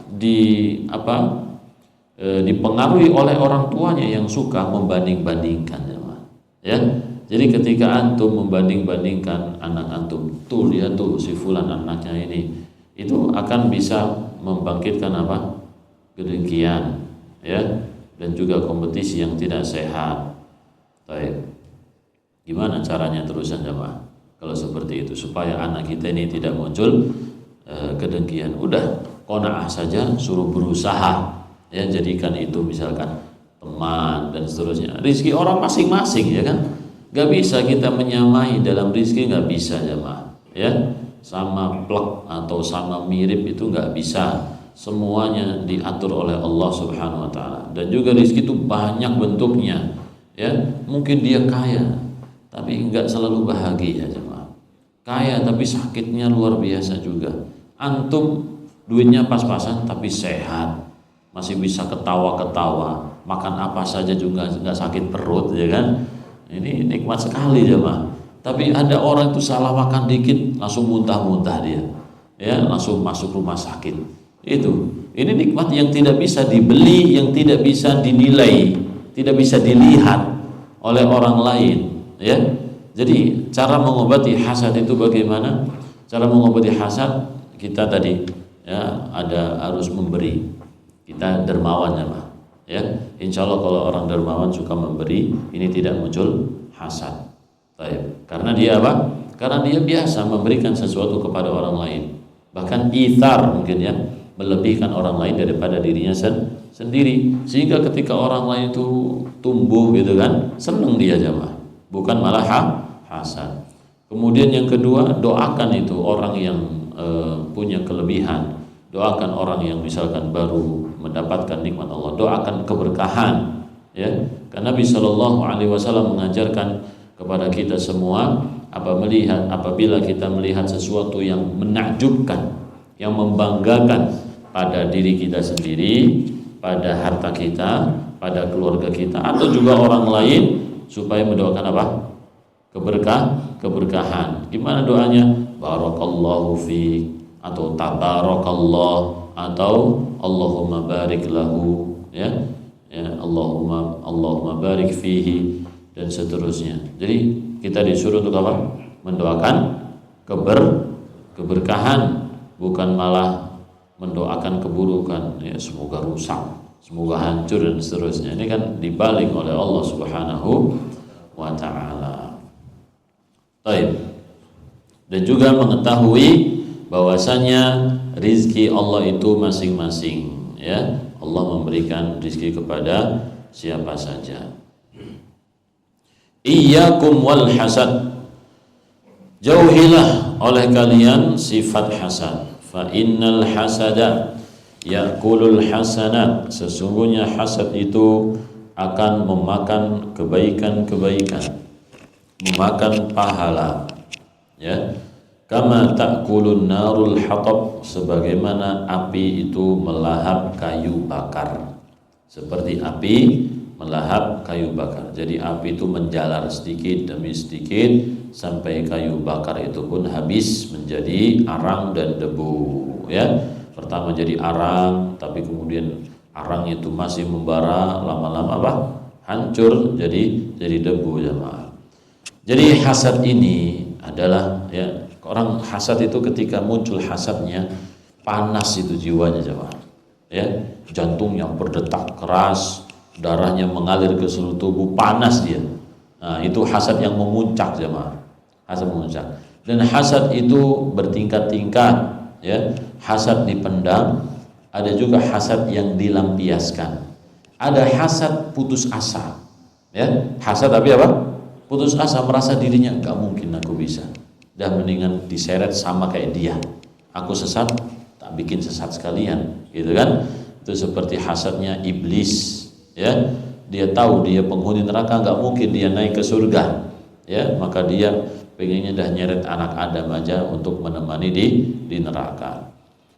Speaker 1: dipengaruhi oleh orang tuanya yang suka membanding-bandingkan ya Pak. Ya. Jadi ketika antum membanding-bandingkan anak antum, tuh lihat tuh si Fulan anaknya ini, itu akan bisa membangkitkan apa? Kedengkian ya, dan juga kompetisi yang tidak sehat. Baik. Gimana caranya terusan jemaah kalau seperti itu supaya anak kita ini tidak muncul kedengkian? Udah qanaah saja, suruh berusaha ya, jadikan itu misalkan teman dan seterusnya. Rizki orang masing-masing ya kan, gak bisa kita menyamai dalam rizki, gak bisa jemaah ya. Sama plek atau sama mirip itu nggak bisa. Semuanya diatur oleh Allah Subhanahu wa taala. Dan juga rezeki itu banyak bentuknya. Ya, mungkin dia kaya tapi nggak selalu bahagia jemaah. Kaya tapi sakitnya luar biasa juga. Antum duitnya pas-pasan tapi sehat. Masih bisa ketawa-ketawa, makan apa saja juga nggak sakit perut ya kan. Ini nikmat sekali jemaah. Tapi ada orang itu salah makan dikit langsung muntah-muntah dia, ya langsung masuk rumah sakit. Ini nikmat yang tidak bisa dibeli, yang tidak bisa dinilai, tidak bisa dilihat oleh orang lain. Ya, jadi cara mengobati hasad itu bagaimana? Cara mengobati hasad kita tadi, ya harus memberi. Kita dermawan ya, Pak. Ya, insya Allah kalau orang dermawan suka memberi, ini tidak muncul hasad. Baik. Karena dia apa? Karena dia biasa memberikan sesuatu kepada orang lain. Bahkan ithar mungkin ya. melebihkan orang lain daripada dirinya sendiri, sehingga ketika orang lain itu tumbuh gitu kan, senang dia jamaah, bukan malah hasad. Kemudian yang kedua, doakan itu orang yang punya kelebihan, doakan orang yang misalkan baru mendapatkan nikmat Allah, doakan keberkahan, ya. Karena Nabi Shallallahu Alaihi Wasallam mengajarkan kepada kita semua, apabila kita melihat sesuatu yang menakjubkan, yang membanggakan pada diri kita sendiri, pada harta kita, pada keluarga kita, atau juga orang lain, supaya mendoakan apa? Keberkahan. Gimana doanya? Barakallahu fiik, atau tabarakallah, atau Allahumma barik lahu, ya Allahumma barik fihi, dan seterusnya. Jadi kita disuruh untuk apa? Mendoakan keberkahan, bukan malah mendoakan keburukan, ya semoga rusak, semoga hancur, dan seterusnya. Ini kan dibalik oleh Allah Subhanahu wa taala. Baik. Dan juga mengetahui bahwasanya rizki Allah itu masing-masing, ya. Allah memberikan rizki kepada siapa saja. Iyyakum wal hasad, jauhilah oleh kalian sifat hasad. Fa innal hasada ya'kulul hasanat, sesungguhnya hasad itu akan memakan kebaikan-kebaikan, memakan pahala, ya. Kama ta'kulun narul hatab, sebagaimana api itu melahap kayu bakar, seperti api melahap kayu bakar. Jadi api itu menjalar sedikit demi sedikit sampai kayu bakar itu pun habis menjadi arang dan debu, ya. Pertama jadi arang, tapi kemudian arang itu masih membara, lama-lama apa? Hancur jadi debu, jemaah. Jadi hasad ini adalah, ya, orang hasad itu ketika muncul hasadnya, panas itu jiwanya, jemaah, ya, jantungnya berdetak keras, darahnya mengalir ke seluruh tubuh, panas dia. Nah, itu hasad yang memuncak, jemaah, hasad memuncak. Dan hasad itu bertingkat-tingkat, ya. Hasad dipendam, ada juga hasad yang dilampiaskan. Ada hasad putus asa, ya. Hasad tapi apa? Putus asa, merasa dirinya nggak mungkin aku bisa, dan mendingan diseret sama kayak dia. Aku sesat, tak bikin sesat sekalian, gitu kan? Itu seperti hasadnya iblis, ya. Dia tahu dia penghuni neraka, nggak mungkin dia naik ke surga, ya. Maka dia pengennya dah nyeret anak Adam aja untuk menemani di neraka.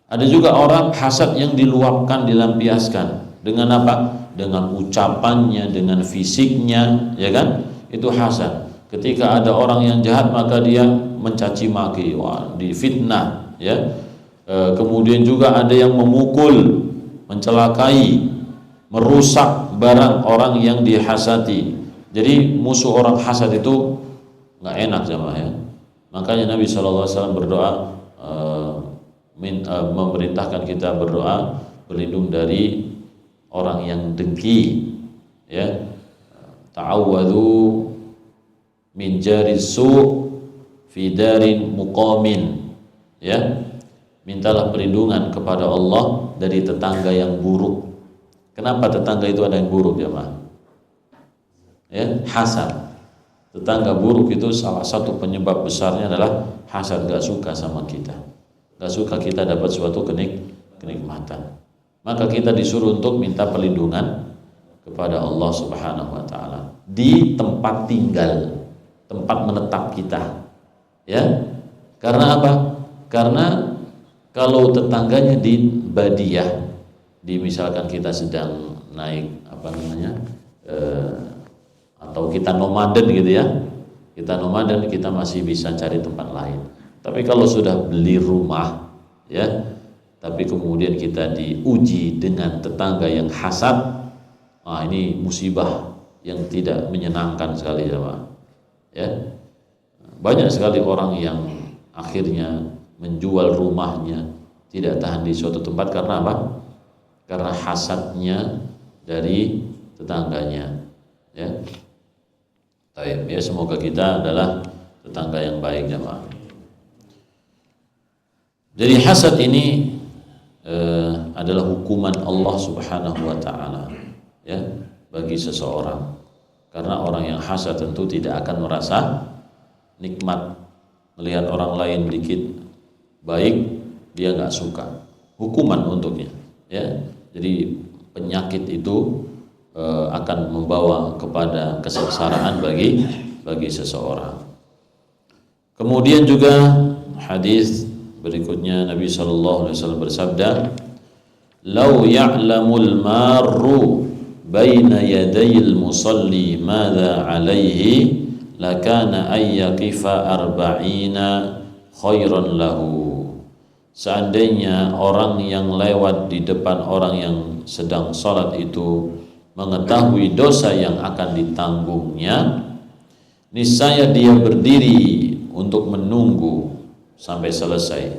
Speaker 1: Ada juga orang hasad yang diluapkan, dilampiaskan dengan apa? Dengan ucapannya, dengan fisiknya, ya kan? Itu hasad. Ketika ada orang yang jahat, maka dia mencaci maki, difitnah, ya. Kemudian juga ada yang memukul, mencelakai, merusak barang orang yang dihasati. Jadi musuh orang hasad itu nggak enak, jemaah, ya. Makanya Nabi SAW berdoa, memerintahkan kita berdoa berlindung dari orang yang dengki, ya. Ta'awwadhu min jaris su' fi darin muqamin, ya. Mintalah perlindungan kepada Allah dari tetangga yang buruk. Kenapa tetangga itu ada yang buruk, jemaah? Ya, hasad. Tetangga buruk itu salah satu penyebab besarnya adalah hasad, gak suka sama kita, gak suka kita dapat suatu kenikmatan. Maka kita disuruh untuk minta perlindungan kepada Allah Subhanahu wa taala di tempat tinggal, tempat menetap kita, ya. Karena apa? Karena kalau tetangganya di Badiah, di misalkan kita sedang naik atau kita nomaden gitu, ya. Kita nomaden, kita masih bisa cari tempat lain. Tapi kalau sudah beli rumah, ya, tapi kemudian kita diuji dengan tetangga yang hasad, ini musibah yang tidak menyenangkan sekali, ya. Banyak sekali orang yang akhirnya menjual rumahnya, tidak tahan di suatu tempat karena apa? Karena hasadnya dari tetangganya, ya. Ya, semoga kita adalah tetangga yang baik, jemaah. Jadi hasad ini adalah hukuman Allah Subhanahu wa taala ya bagi seseorang. Karena orang yang hasad tentu tidak akan merasa nikmat melihat orang lain dikit baik, dia nggak suka. Hukuman untuknya ya. Jadi penyakit itu akan membawa kepada kesengsaraan bagi seseorang. Kemudian juga hadis berikutnya Nabi sallallahu alaihi wasallam bersabda, "Lau ya'lamul marru baina yadayil musalli madza 'alaihi lakana ay yaqifa arba'ina khairan lahu." Seandainya orang yang lewat di depan orang yang sedang salat itu mengetahui dosa yang akan ditanggungnya, niscaya dia berdiri untuk menunggu sampai selesai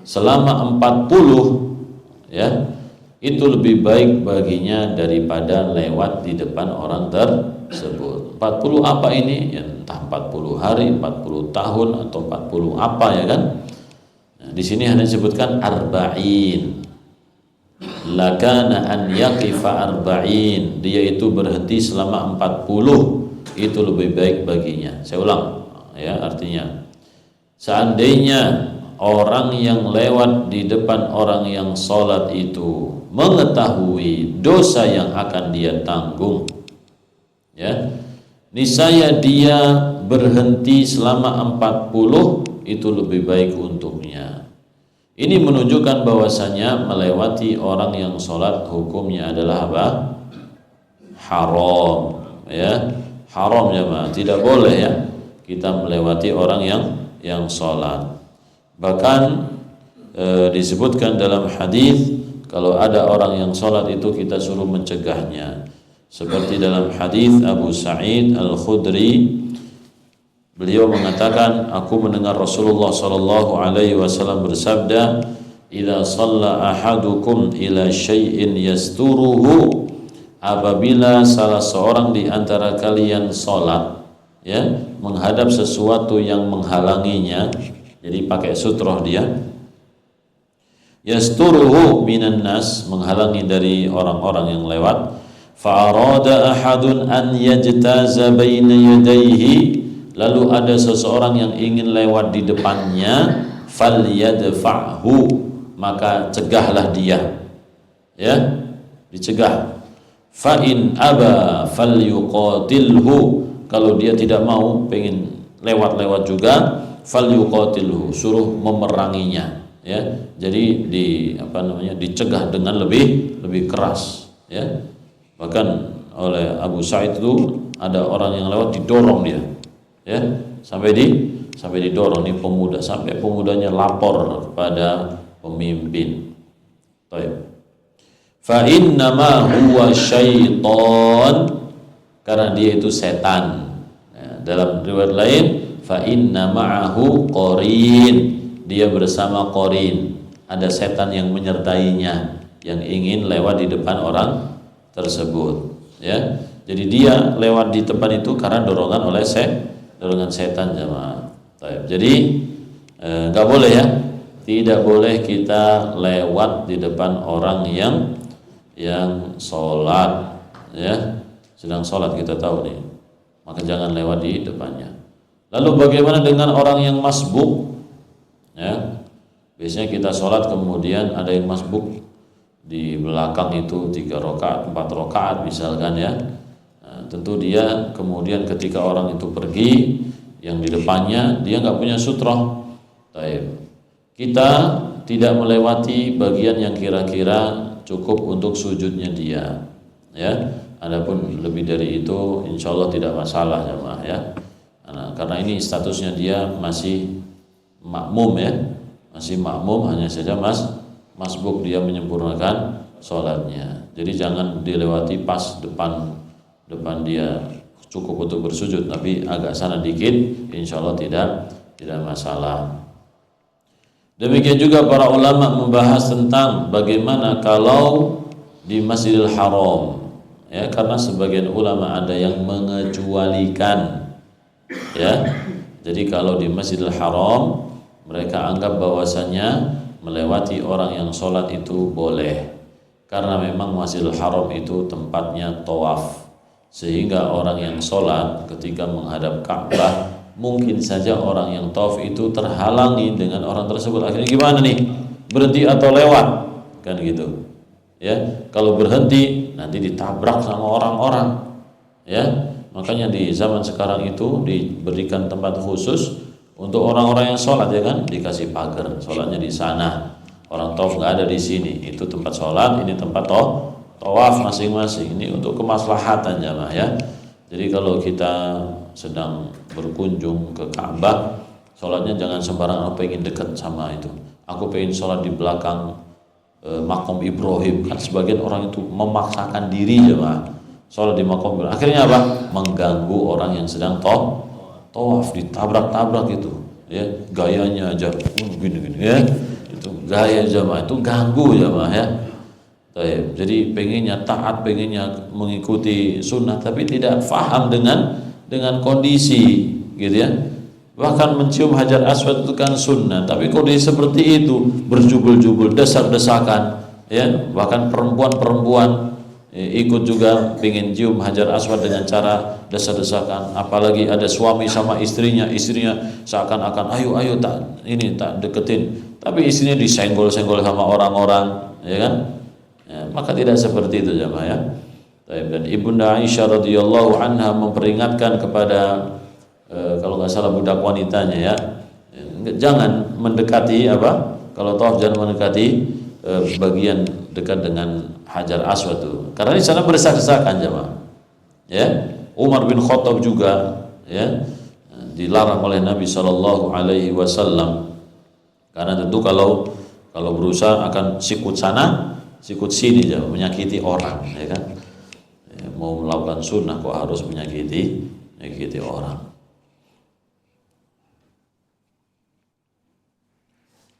Speaker 1: selama 40 ya, itu lebih baik baginya daripada lewat di depan orang tersebut. 40 apa ini? Ya, entah 40 hari, 40 tahun atau 40 apa ya kan? Nah, di sini hanya disebutkan arba'in. Lakana an yaqifa arba'in, dia itu berhenti selama 40, itu lebih baik baginya. Saya ulang ya, artinya seandainya orang yang lewat di depan orang yang sholat itu mengetahui dosa yang akan dia tanggung ya, niscaya dia berhenti selama 40, itu lebih baik untuknya. Ini menunjukkan bahwasanya melewati orang yang sholat hukumnya adalah apa? Haram ya, haram ya ma. Tidak boleh ya kita melewati orang yang sholat. Bahkan disebutkan dalam hadis kalau ada orang yang sholat itu kita suruh mencegahnya. Seperti dalam hadis Abu Sa'id Al-Khudri, beliau mengatakan, aku mendengar Rasulullah sallallahu alaihi wasallam bersabda, "Idza shalla ahadukum ila syai'in yasturuhu," apabila salah seorang di antara kalian salat ya, menghadap sesuatu yang menghalanginya, jadi pakai sutroh dia, yasturuhu minan nas, menghalangi dari orang-orang yang lewat, fa arada ahadun an yajtaza baina yadayhi, lalu ada seseorang yang ingin lewat di depannya, falyadfa'hu, maka cegahlah dia ya, dicegah. Fa in aba falyuqatilhu, kalau dia tidak mau, pengen lewat-lewat juga, falyuqatilhu, suruh memeranginya ya. Jadi dicegah dengan lebih keras ya. Bahkan oleh Abu Sa'id itu ada orang yang lewat didorong dia ya, sampai didorong nih pemuda, sampai pemudanya lapor kepada pemimpin. Baik. Fa innama huwa syaiton, karena dia itu setan ya, dalam riwayat lain fa inna ma'ahu qarin, dia bersama qarin, ada setan yang menyertainya yang ingin lewat di depan orang tersebut ya. Jadi dia lewat di depan itu karena dorongan setan jemaah. Jadi nggak boleh ya, tidak boleh kita lewat di depan orang yang sholat ya, sedang sholat kita tahu nih, maka jangan lewat di depannya. Lalu bagaimana dengan orang yang masbuk ya? Biasanya kita sholat kemudian ada yang masbuk di belakang itu 3 rakaat, 4 rakaat misalkan ya. Nah, tentu dia kemudian ketika orang itu pergi, yang di depannya dia nggak punya sutroh. Kita tidak melewati bagian yang kira-kira cukup untuk sujudnya dia ya. Adapun lebih dari itu insya Allah tidak masalah jemaah ya. Nah, karena ini statusnya dia masih makmum ya, masih makmum, hanya saja masbuk, dia menyempurnakan sholatnya. Jadi jangan dilewati pas depan dia cukup untuk bersujud, tapi agak sana dikit, insya Allah tidak masalah. Demikian juga para ulama membahas tentang bagaimana kalau di Masjidil Haram ya, karena sebagian ulama ada yang mengecualikan ya. Jadi kalau di Masjidil Haram mereka anggap bahwasanya melewati orang yang sholat itu boleh karena memang Masjidil Haram itu tempatnya tawaf, sehingga orang yang sholat ketika menghadap Ka'bah mungkin saja orang yang tawaf itu terhalangi dengan orang tersebut. Akhirnya gimana nih, berhenti atau lewat kan gitu ya. Kalau berhenti nanti ditabrak sama orang-orang ya. Makanya di zaman sekarang itu diberikan tempat khusus untuk orang-orang yang sholat ya kan, dikasih pagar, sholatnya di sana. Orang tawaf nggak ada di sini, itu tempat sholat, ini tempat tawaf masing-masing. Ini untuk kemaslahatan jamaah ya. Jadi kalau kita sedang berkunjung ke Ka'bah, sholatnya jangan sembarangan. Aku pengen dekat sama itu, aku pengen sholat di belakang makom Ibrahim. Kan sebagian orang itu memaksakan diri jamaah sholat di makom Ibrahim. Akhirnya apa? Mengganggu orang yang sedang tawaf, ditabrak-tabrak itu ya, gayanya aja gini-gini ya. Itu gaya jamaah, itu ganggu jamaah ya. Jadi pengennya taat, pengennya mengikuti sunnah, tapi tidak faham dengan kondisi gitu ya. Bahkan mencium hajar aswad itu kan sunnah, tapi kondisi seperti itu berjubel-jubel, desak-desakan ya. Bahkan perempuan-perempuan ikut juga pengen cium hajar aswad dengan cara desak-desakan. Apalagi ada suami sama istrinya seakan-akan ayo tak deketin, tapi istrinya disenggol-senggol sama orang-orang ya kan ya, maka tidak seperti itu jemaah ya. Dan Ibunda Aisyah radhiyallahu anha memperingatkan kepada kalau nggak salah budak wanitanya ya, jangan mendekati kalau tawaf jangan mendekati bagian dekat dengan hajar aswad itu, karena di sana berdesak-desakan jemaah ya. Umar bin Khattab juga ya dilarang oleh Nabi Shallallahu Alaihi Wasallam, karena tentu kalau berusaha akan sikut sana sikut sini jemaah, menyakiti orang ya kan ya, mau melakukan sunnah kok harus menyakiti orang.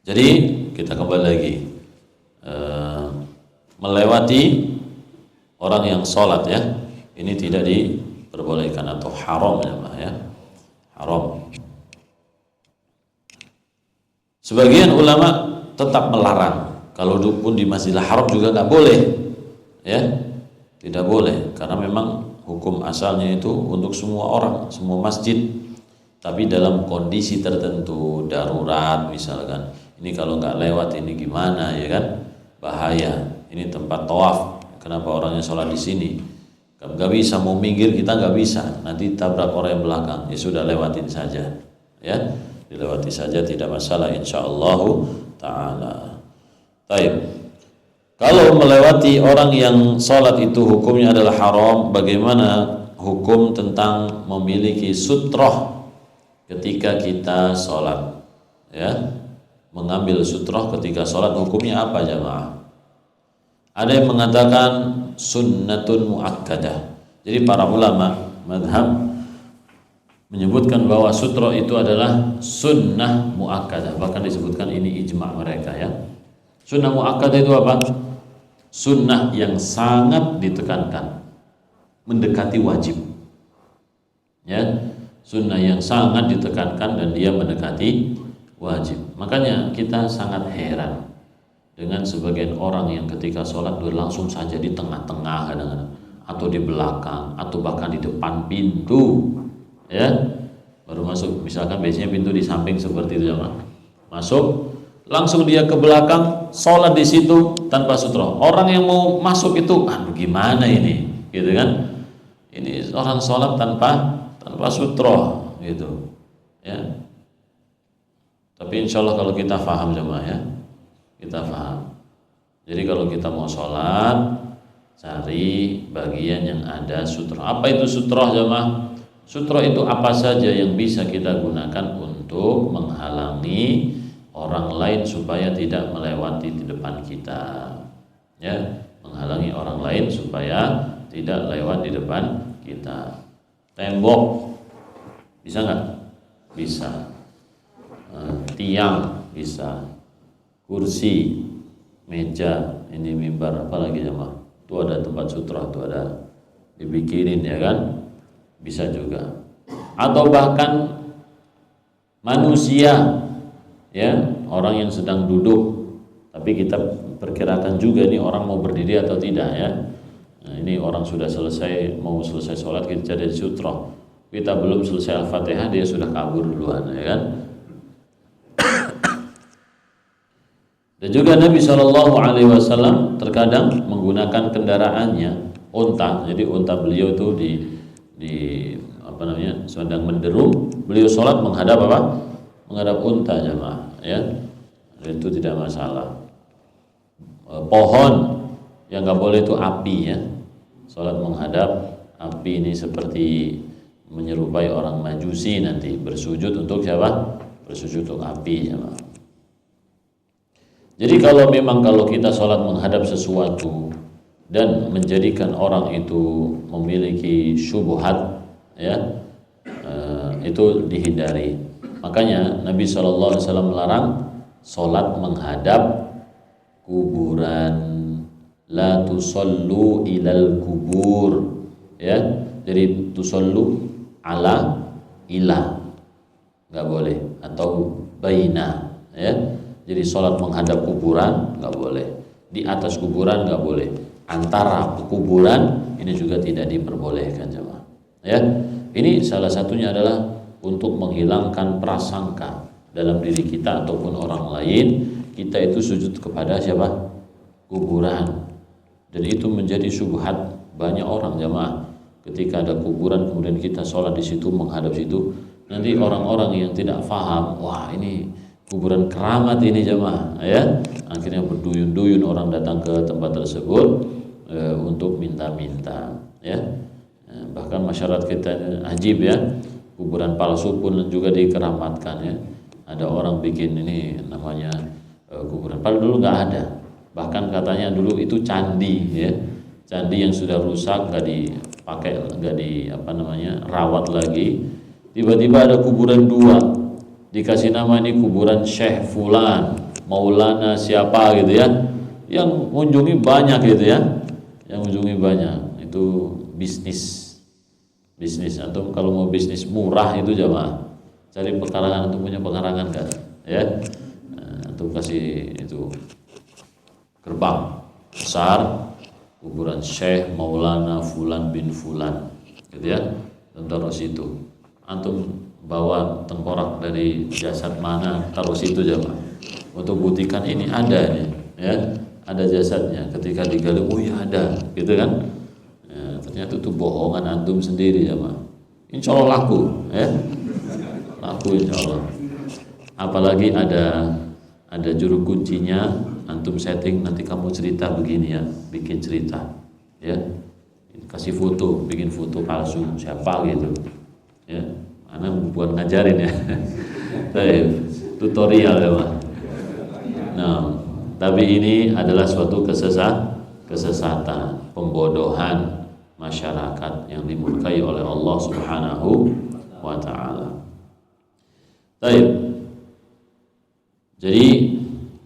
Speaker 1: Jadi kita kembali lagi melewati orang yang sholat ya, ini tidak diperbolehkan atau haram ya, haram. Sebagian ulama tetap melarang, kalau pun di Masjidil Haram juga nggak boleh ya, tidak boleh, karena memang hukum asalnya itu untuk semua orang, semua masjid, tapi dalam kondisi tertentu darurat misalkan. Ini kalau nggak lewat ini gimana ya kan, bahaya. Ini tempat tawaf, kenapa orangnya sholat di sini? Nggak bisa, mau minggir kita nggak bisa, nanti tabrak orang yang belakang. Ya sudah, lewatin saja ya, dilewati saja, tidak masalah insyaallah taala. Baik. Kalau melewati orang yang sholat itu hukumnya adalah haram, bagaimana hukum tentang memiliki sutroh ketika kita sholat ya? Mengambil sutroh ketika sholat hukumnya apa jamaah? Ada yang mengatakan sunnatun muakkadah. Jadi para ulama madhab menyebutkan bahwa sutroh itu adalah sunnah muakkadah, bahkan disebutkan ini ijma' mereka ya. Sunnah muakkadah itu apa? Sunnah yang sangat ditekankan, mendekati wajib ya. Sunnah yang sangat ditekankan dan dia mendekati wajib. Makanya kita sangat heran dengan sebagian orang yang ketika sholat langsung saja di tengah-tengah kadang-kadang, atau di belakang, atau bahkan di depan pintu ya, baru masuk. Misalkan biasanya pintu di samping seperti itu ya, masuk langsung dia ke belakang sholat di situ tanpa sutroh. Orang yang mau masuk itu gimana ini gitu kan, ini orang sholat tanpa sutroh gitu ya. Tapi insya Allah kalau kita faham jemaah ya, kita faham. Jadi kalau kita mau sholat, cari bagian yang ada sutroh. Apa itu sutroh jemaah? Sutroh itu apa saja yang bisa kita gunakan untuk menghalangi orang lain supaya tidak melewati di depan kita ya, menghalangi orang lain supaya tidak lewat di depan kita. Tembok bisa nggak? Bisa. Tiang bisa, kursi, meja, ini mimbar, apalagi jemaah itu ada tempat sutroh, itu ada dibikinin ya kan, bisa juga. Atau bahkan manusia ya, orang yang sedang duduk tapi kita perkirakan juga ini orang mau berdiri atau tidak ya. Nah, ini orang sudah mau selesai sholat, kita jadi sutroh, kita belum selesai Al-Fatihah dia sudah kabur duluan ya kan. Dan juga Nabi SAW terkadang menggunakan kendaraannya unta. Jadi unta beliau itu sedang menderum, beliau sholat menghadap apa? Menghadap unta jemaah ya. Itu tidak masalah. Pohon yang nggak boleh itu api ya. Sholat menghadap api ini seperti menyerupai orang Majusi nanti bersujud untuk siapa? Bersujud untuk api ya. Jadi kalau kita sholat menghadap sesuatu dan menjadikan orang itu memiliki syubhat ya, itu dihindari. Makanya Nabi SAW melarang sholat menghadap kuburan. La tusallu ilal kubur ya. Jadi tusallu ala ilah nggak boleh, atau baina ya. Jadi sholat menghadap kuburan nggak boleh, di atas kuburan nggak boleh, antara kuburan ini juga tidak diperbolehkan jemaah ya. Ini salah satunya adalah untuk menghilangkan prasangka dalam diri kita ataupun orang lain kita itu sujud kepada siapa? Kuburan. Dan itu menjadi syubhat banyak orang jemaah. Ketika ada kuburan kemudian kita sholat di situ menghadap situ, nanti orang-orang yang tidak faham, wah ini kuburan keramat ini jemaah ya. Akhirnya berduyun-duyun orang datang ke tempat tersebut untuk minta-minta ya. Bahkan masyarakat kita ajib ya, kuburan palsu pun juga dikeramatkan ya. Ada orang bikin ini namanya kuburan, padahal dulu nggak ada. Bahkan katanya dulu itu candi ya, candi yang sudah rusak, nggak dipakai, rawat lagi. Tiba-tiba ada kuburan dua, dikasih nama ini kuburan Syekh Fulan, Maulana siapa gitu ya, yang mengunjungi banyak gitu ya, yang mengunjungi banyak. Itu bisnis atau kalau mau bisnis murah itu jamaah cari pekarangan, untuk punya pekarangan kan ya, untuk kasih itu gerbang besar kuburan Syekh Maulana Fulan bin Fulan gitu ya, taruh situ. Antum bawa tengkorak dari jasad mana taruh situ jemaah, untuk buktikan ini ada nih ya, ada jasadnya. Ketika digali, oh ya ada gitu kan ya, ternyata itu bohongan antum sendiri jemaah. Insya Allah laku ya, laku insya Allah. Apalagi ada juru kuncinya, antum setting nanti kamu cerita begini ya, bikin cerita ya, kasih foto, bikin foto palsu siapa gitu ya, karena bukan ngajarin ya tutorial ya Pak. Nah, tapi ini adalah suatu kesesatan, pembodohan masyarakat yang dimurkai oleh Allah Subhanahu wa ta'ala. Baik. Jadi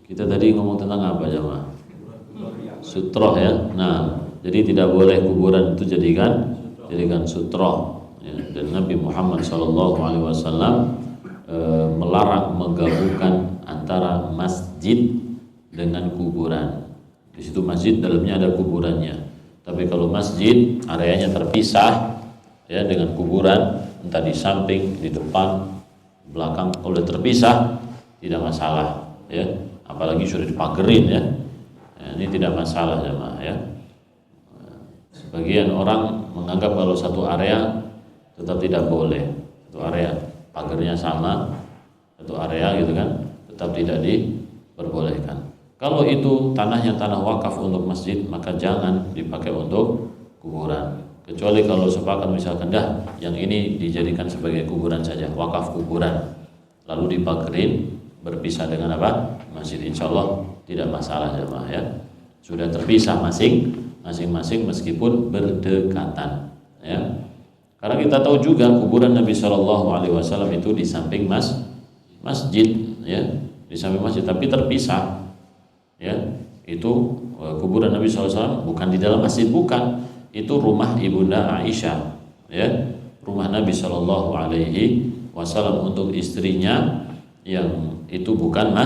Speaker 1: kita tadi ngomong tentang apa jemaah? Sutroh ya. Nah, jadi tidak boleh kuburan itu jadikan sutroh. Ya. Dan Nabi Muhammad SAW melarang menggabungkan antara masjid dengan kuburan. Di situ masjid dalamnya ada kuburannya. Tapi kalau masjid areanya terpisah ya dengan kuburan, entah di samping, di depan, belakang, kalau udah terpisah tidak masalah ya. Apalagi sudah dipagerin ya, ini tidak masalah jemaah ya. Sebagian orang menganggap kalau satu area tetap tidak boleh, satu area pagernya sama, satu area gitu kan, tetap tidak diperbolehkan. Kalau itu tanahnya tanah wakaf untuk masjid, maka jangan dipakai untuk kuburan. Kecuali kalau sepakat misalkan yang ini dijadikan sebagai kuburan saja, wakaf kuburan, lalu dipagerin berpisah dengan apa? Masjid, insya Allah tidak masalah jemaah ya. Sudah terpisah masing-masing meskipun berdekatan ya. Karena kita tahu juga kuburan Nabi SAW itu di samping masjid ya, di samping masjid tapi terpisah ya. Itu kuburan Nabi SAW bukan di dalam masjid, bukan. Itu rumah Ibunda Aisyah ya, rumah Nabi SAW untuk istrinya, yang itu bukan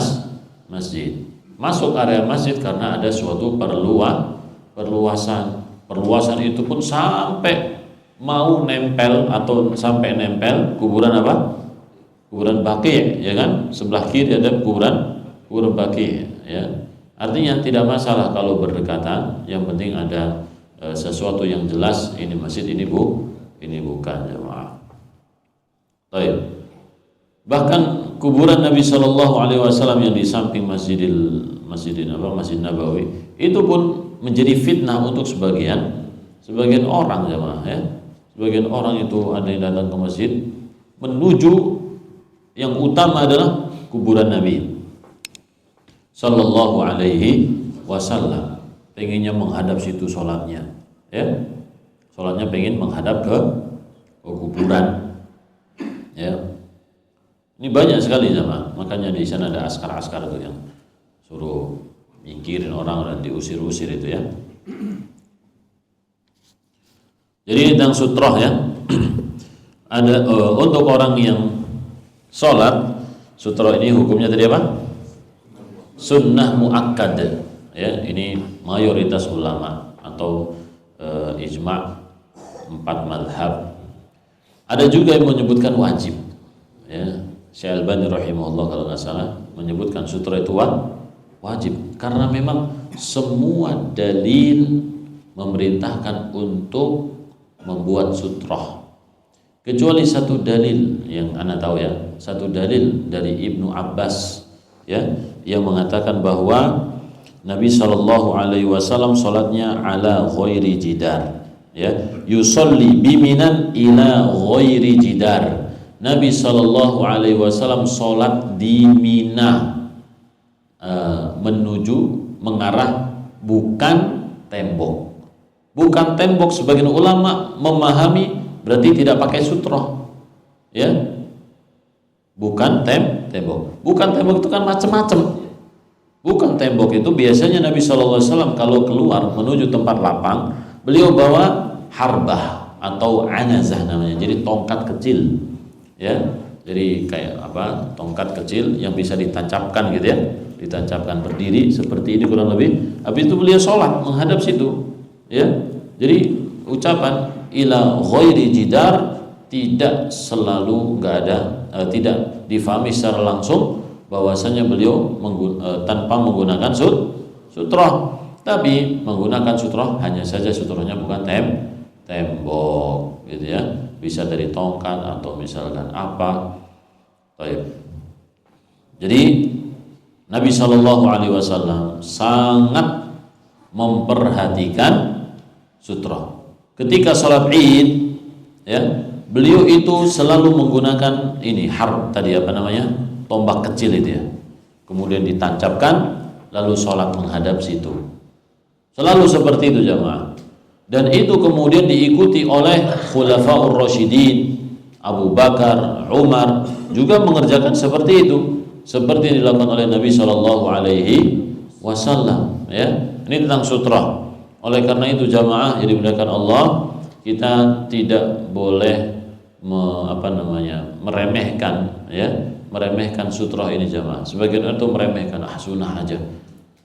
Speaker 1: masjid masuk area masjid karena ada suatu perluasan. Perluasan itu pun sampai mau nempel atau sampai nempel kuburan apa? Kuburan Baqi', ya kan? Sebelah kiri ada kuburan Baqi', ya. Artinya tidak masalah kalau berdekatan, yang penting ada sesuatu yang jelas ini masjid, ini bukan, jemaah. Baik. Bahkan kuburan Nabi Shallallahu Alaihi Wasallam yang di samping Masjid Nabawi itu pun menjadi fitnah untuk sebagian orang, jemaah, ya. Sebagian orang itu ada yang datang ke masjid menuju yang utama adalah kuburan Nabi Sallallahu Alaihi Wasallam, pengennya menghadap situ sholatnya, ya, sholatnya pengen menghadap ke kuburan, ya. Ini banyak sekali, sama, makanya di sana ada askar-askar itu yang suruh nyingkirin orang dan diusir-usir itu, ya. Jadi tentang sutroh, ya, ada untuk orang yang sholat, sutroh ini hukumnya tadi apa? Sunnah muakkad, ya, ini mayoritas ulama atau ijma' 4 mazhab. Ada juga yang menyebutkan wajib, ya. Syekh Albani rahimahullah kalau nggak salah menyebutkan sutra itu wajib karena memang semua dalil memerintahkan untuk membuat sutroh, kecuali satu dalil yang ana tahu, ya, satu dalil dari Ibnu Abbas, ya, yang mengatakan bahwa Nabi Shallallahu Alaihi Wasallam sholatnya ala ghairi jidar, ya, yusolli biminan ila ghairi jidar. Nabi Shallallahu Alaihi Wasallam sholat di Mina, mengarah bukan tembok. Bukan tembok, sebagian ulama memahami berarti tidak pakai sutroh, ya. Bukan tembok. Bukan tembok itu kan macam-macam. Bukan tembok itu biasanya Nabi Shallallahu Alaihi Wasallam kalau keluar menuju tempat lapang, beliau bawa harbah atau anazah namanya, jadi tongkat kecil, ya. Jadi kayak apa? Tongkat kecil yang bisa ditancapkan gitu, ya. Ditancapkan berdiri seperti ini kurang lebih. Habis itu beliau sholat menghadap situ, ya. Jadi ucapan ila ghairi jidar tidak selalu tidak difahami secara langsung bahwasanya beliau tanpa menggunakan sutroh, tapi menggunakan sutroh hanya saja sutrohnya bukan tembok, gitu, ya. Bisa dari tongkat atau misalkan apa. Baik. Jadi Nabi Shallallahu Alaihi Wasallam sangat memperhatikan sutroh. Ketika sholat Id, ya, beliau itu selalu menggunakan ini tadi apa namanya, tombak kecil itu, ya. Kemudian ditancapkan lalu sholat menghadap situ. Selalu seperti itu, jamaah. Dan itu kemudian diikuti oleh Khulafaur Rasyidin, Abu Bakar, Umar juga mengerjakan seperti itu, seperti yang dilakukan oleh Nabi Shallallahu Alaihi Wasallam, ya. Ini tentang sutrah. Oleh karena itu jamaah yang dimuliakan Allah, kita tidak boleh meremehkan, ya, meremehkan sutrah ini, jamaah. Sebagian orang itu meremehkan, sunnah aja.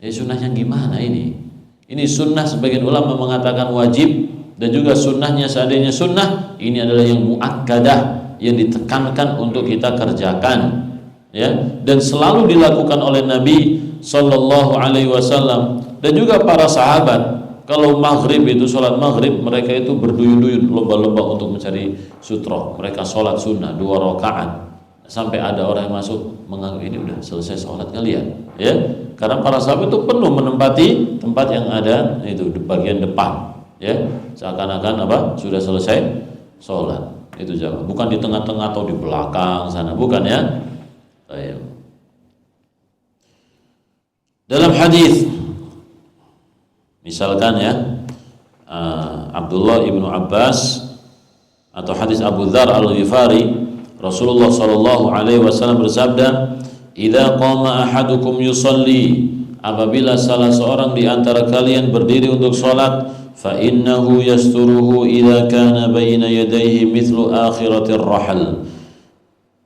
Speaker 1: Sunnahnya gimana ini? Ini sunnah, sebagian ulama mengatakan wajib, dan juga sunnahnya seandainya sunnah ini adalah yang muakkadah, yang ditekankan untuk kita kerjakan, ya, dan selalu dilakukan oleh Nabi Sallallahu Alaihi Wasallam dan juga para sahabat. Kalau maghrib itu, sholat maghrib, mereka itu berduyun-duyun, lomba-lomba untuk mencari sutroh. Mereka sholat sunnah 2 rakaat sampai ada orang yang masuk menganggap ini udah selesai sholat kalian, ya. Karena para sahabat itu penuh menempati tempat yang ada itu di bagian depan, ya, seakan-akan apa sudah selesai sholat. Itu jamaah, bukan di tengah-tengah atau di belakang sana, bukan, ya. Baik. Dalam hadis misalkan, ya, Abdullah ibnu Abbas atau hadis Abu Dzar Al-Ghifari, Rasulullah Shallallahu Alaihi Wasallam bersabda, "Idza qama ahadukum yusalli," apabila salah seorang di antara kalian berdiri untuk sholat, fa innahu yasturuhu idza kana baina yadayhi mithlu akhiratir rahal.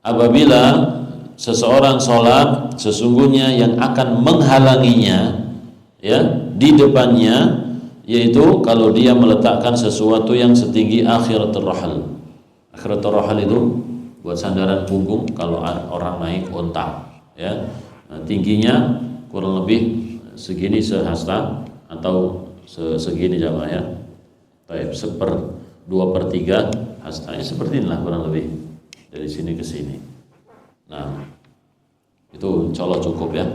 Speaker 1: Apabila seseorang sholat, sesungguhnya yang akan menghalanginya ya di depannya, yaitu kalau dia meletakkan sesuatu yang setinggi akhiratul rahal. Akhiratul rahal itu buat sandaran punggung kalau orang naik onta ya. Nah, tingginya kurang lebih segini sehasta atau segini jamaah ya. Baik, 2/3 hastanya, seperti inilah kurang lebih dari sini ke sini. Nah, itu insya Allah cukup ya.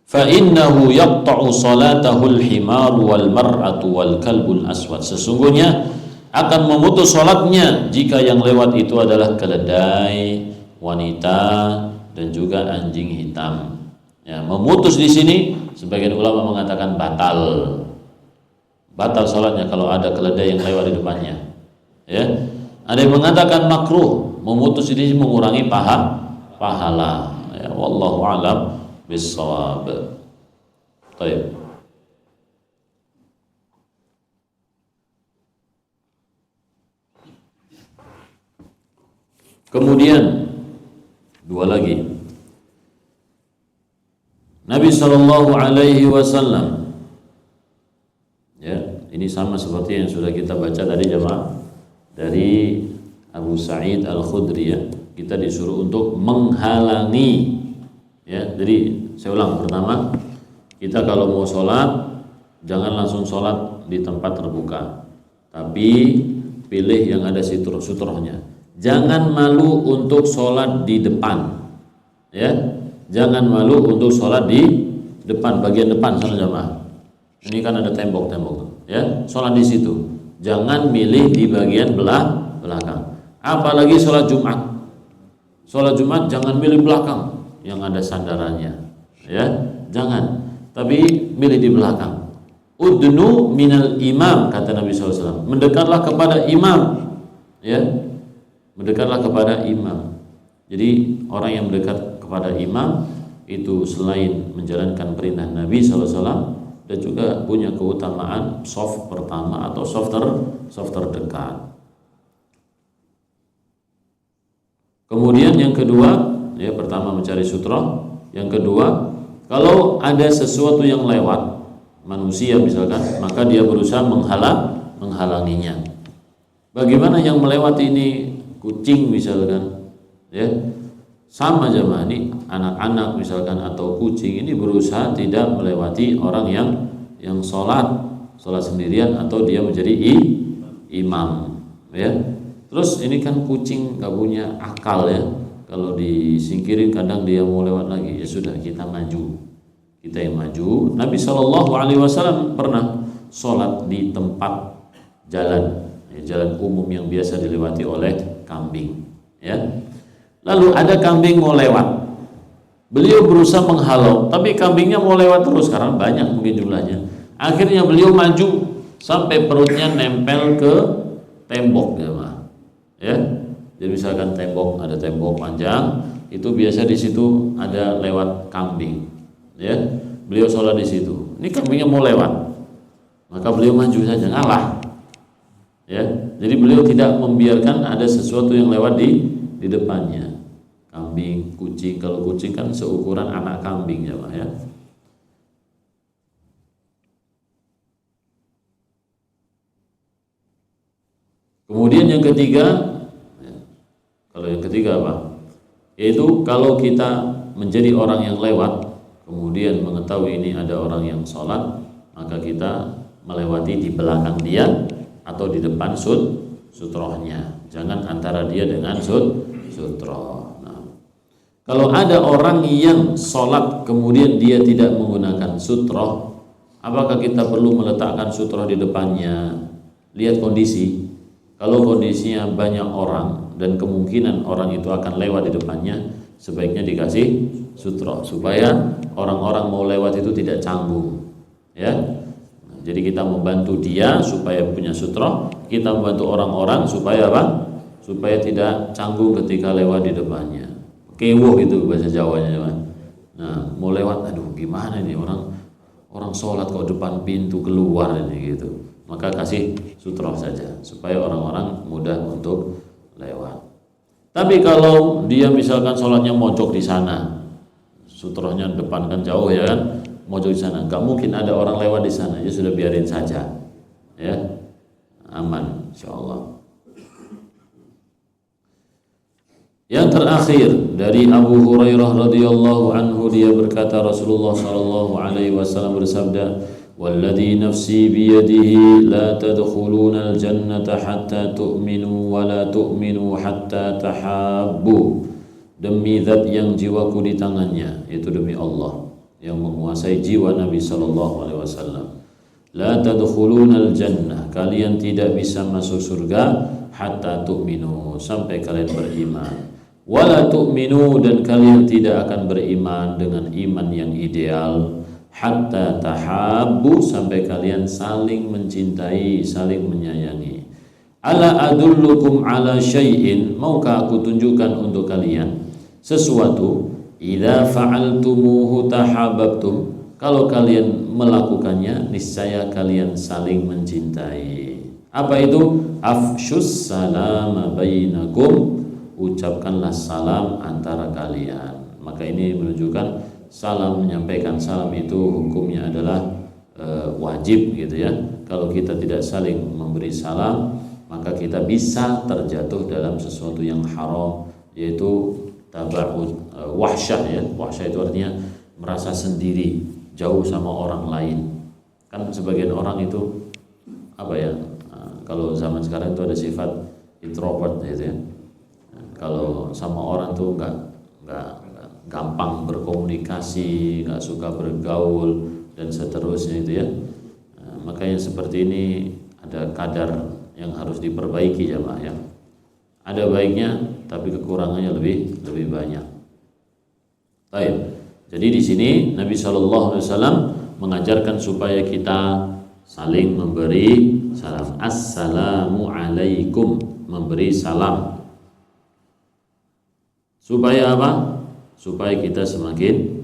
Speaker 1: Fa innahu yaqta'u salatahul himaru wal mar'atu wal kalbul aswad. Sesungguhnya akan memutus salatnya jika yang lewat itu adalah keledai, wanita, dan juga anjing hitam. Ya, memutus di sini sebagian ulama mengatakan batal. Batal salatnya kalau ada keledai yang lewat di depannya. Ya. Ada yang mengatakan makruh, memutus ini mengurangi pahala. Ya, wallahu a'lam bissawab. Baik. Kemudian dua lagi. Nabi sallallahu alaihi wasallam, ya, ini sama seperti yang sudah kita baca tadi jemaah dari Abu Sa'id Al-Khudri ya. Kita disuruh untuk menghalangi ya. Jadi saya ulang, pertama, kita kalau mau sholat jangan langsung sholat di tempat terbuka, tapi pilih yang ada sutrohnya. Jangan malu untuk sholat di depan ya. Jangan malu untuk sholat di depan, bagian depan sana jamaah. Ini kan ada tembok-tembok ya. Sholat di situ. Jangan milih di bagian belakang. Apalagi sholat Jumat. Sholat Jumat jangan milih belakang yang ada sandarannya ya. Jangan. Tapi milih di belakang. Udnu minal imam, kata Nabi SAW. Mendekatlah kepada imam ya. Mendekatlah kepada imam. Jadi orang yang mendekat kepada imam itu selain menjalankan perintah Nabi SAW, dan juga punya keutamaan soft pertama atau soft terdekat. Kemudian yang kedua, ya, pertama mencari sutra. Yang kedua, kalau ada sesuatu yang lewat, manusia misalkan, maka dia berusaha menghalanginya. Bagaimana yang melewati ini? Kucing misalkan, ya, sama jamaah, ini anak-anak misalkan atau kucing ini berusaha tidak melewati orang yang sholat sendirian atau dia menjadi imam ya. Terus ini kan kucing gak punya akal ya, kalau disingkirin kadang dia mau lewat lagi, ya sudah, kita maju, kita yang maju. Nabi SAW pernah sholat di tempat jalan ya, jalan umum yang biasa dilewati oleh kambing ya. Lalu ada kambing mau lewat, beliau berusaha menghalau, tapi kambingnya mau lewat terus karena banyak mungkin jumlahnya. Akhirnya beliau maju sampai perutnya nempel ke tembok ya. Jadi misalkan ada tembok panjang, itu biasa di situ ada lewat kambing ya. Beliau sholat di situ, ini kambingnya mau lewat, maka beliau maju saja, ngalah ya. Jadi beliau tidak membiarkan ada sesuatu yang lewat di depannya. Kambing, kucing, kalau kucing kan seukuran anak kambing ya Pak ya. Kemudian yang ketiga ya, kalau yang ketiga apa? Yaitu kalau kita menjadi orang yang lewat, kemudian mengetahui ini ada orang yang sholat, maka kita melewati di belakang dia atau di depan sutrohnya. Jangan antara dia dengan sutroh. Kalau ada orang yang sholat kemudian dia tidak menggunakan sutroh, apakah kita perlu meletakkan sutroh di depannya? Lihat kondisi. Kalau kondisinya banyak orang dan kemungkinan orang itu akan lewat di depannya, sebaiknya dikasih sutroh supaya orang-orang mau lewat itu tidak canggung ya. Jadi kita membantu dia supaya punya sutroh, kita membantu orang-orang supaya apa? Supaya tidak canggung ketika lewat di depannya. Kewoh itu bahasa Jawanya. Nah, mau lewat, aduh gimana ini orang sholat kok depan pintu keluar ini gitu. Maka kasih sutroh saja supaya orang-orang mudah untuk lewat. Tapi kalau dia misalkan sholatnya mojok di sana, sutrohnya depan kan jauh ya kan, mojok di sana, nggak mungkin ada orang lewat di sana, ya sudah biarin saja, ya aman, insyaallah. Yang terakhir dari Abu Hurairah radhiyallahu anhu, dia berkata Rasulullah sallallahu alaihi wasallam bersabda, "Walladzi nafsi biyadihi la tadkhuluna al-jannata hatta tu'minu wa la tu'minu hatta tahabbu." Demi zat yang jiwaku di tangannya, itu demi Allah yang menguasai jiwa Nabi sallallahu alaihi wasallam. La tadkhuluna al-jannah, kalian tidak bisa masuk surga hatta tu'minu, sampai kalian beriman. Wala tu'minu, dan kalian tidak akan beriman dengan iman yang ideal, hatta tahabbu, sampai kalian saling mencintai, saling menyayangi. Ala adullukum ala syai'in, maukah aku tunjukkan untuk kalian sesuatu, idza fa'altumuhu tahabbtum, kalau kalian melakukannya niscaya kalian saling mencintai. Apa itu? Afsyus salama bainakum, ucapkanlah salam antara kalian. Maka ini menunjukkan salam, menyampaikan salam itu hukumnya adalah wajib gitu ya. Kalau kita tidak saling memberi salam, maka kita bisa terjatuh dalam sesuatu yang haram, yaitu tabarrud, wahsyah ya. Wahsyah itu artinya merasa sendiri, jauh sama orang lain. Kan sebagian orang itu apa ya? Kalau zaman sekarang itu ada sifat introvert gitu ya. Kalau sama orang tuh nggak gampang berkomunikasi, nggak suka bergaul dan seterusnya itu ya. Makanya seperti ini ada kadar yang harus diperbaiki jamaah ya. Ada baiknya, tapi kekurangannya lebih banyak. Baik. Jadi di sini Nabi Shallallahu Alaihi Wasallam mengajarkan supaya kita saling memberi salam. Assalamu alaikum, memberi salam. Supaya apa? Supaya kita semakin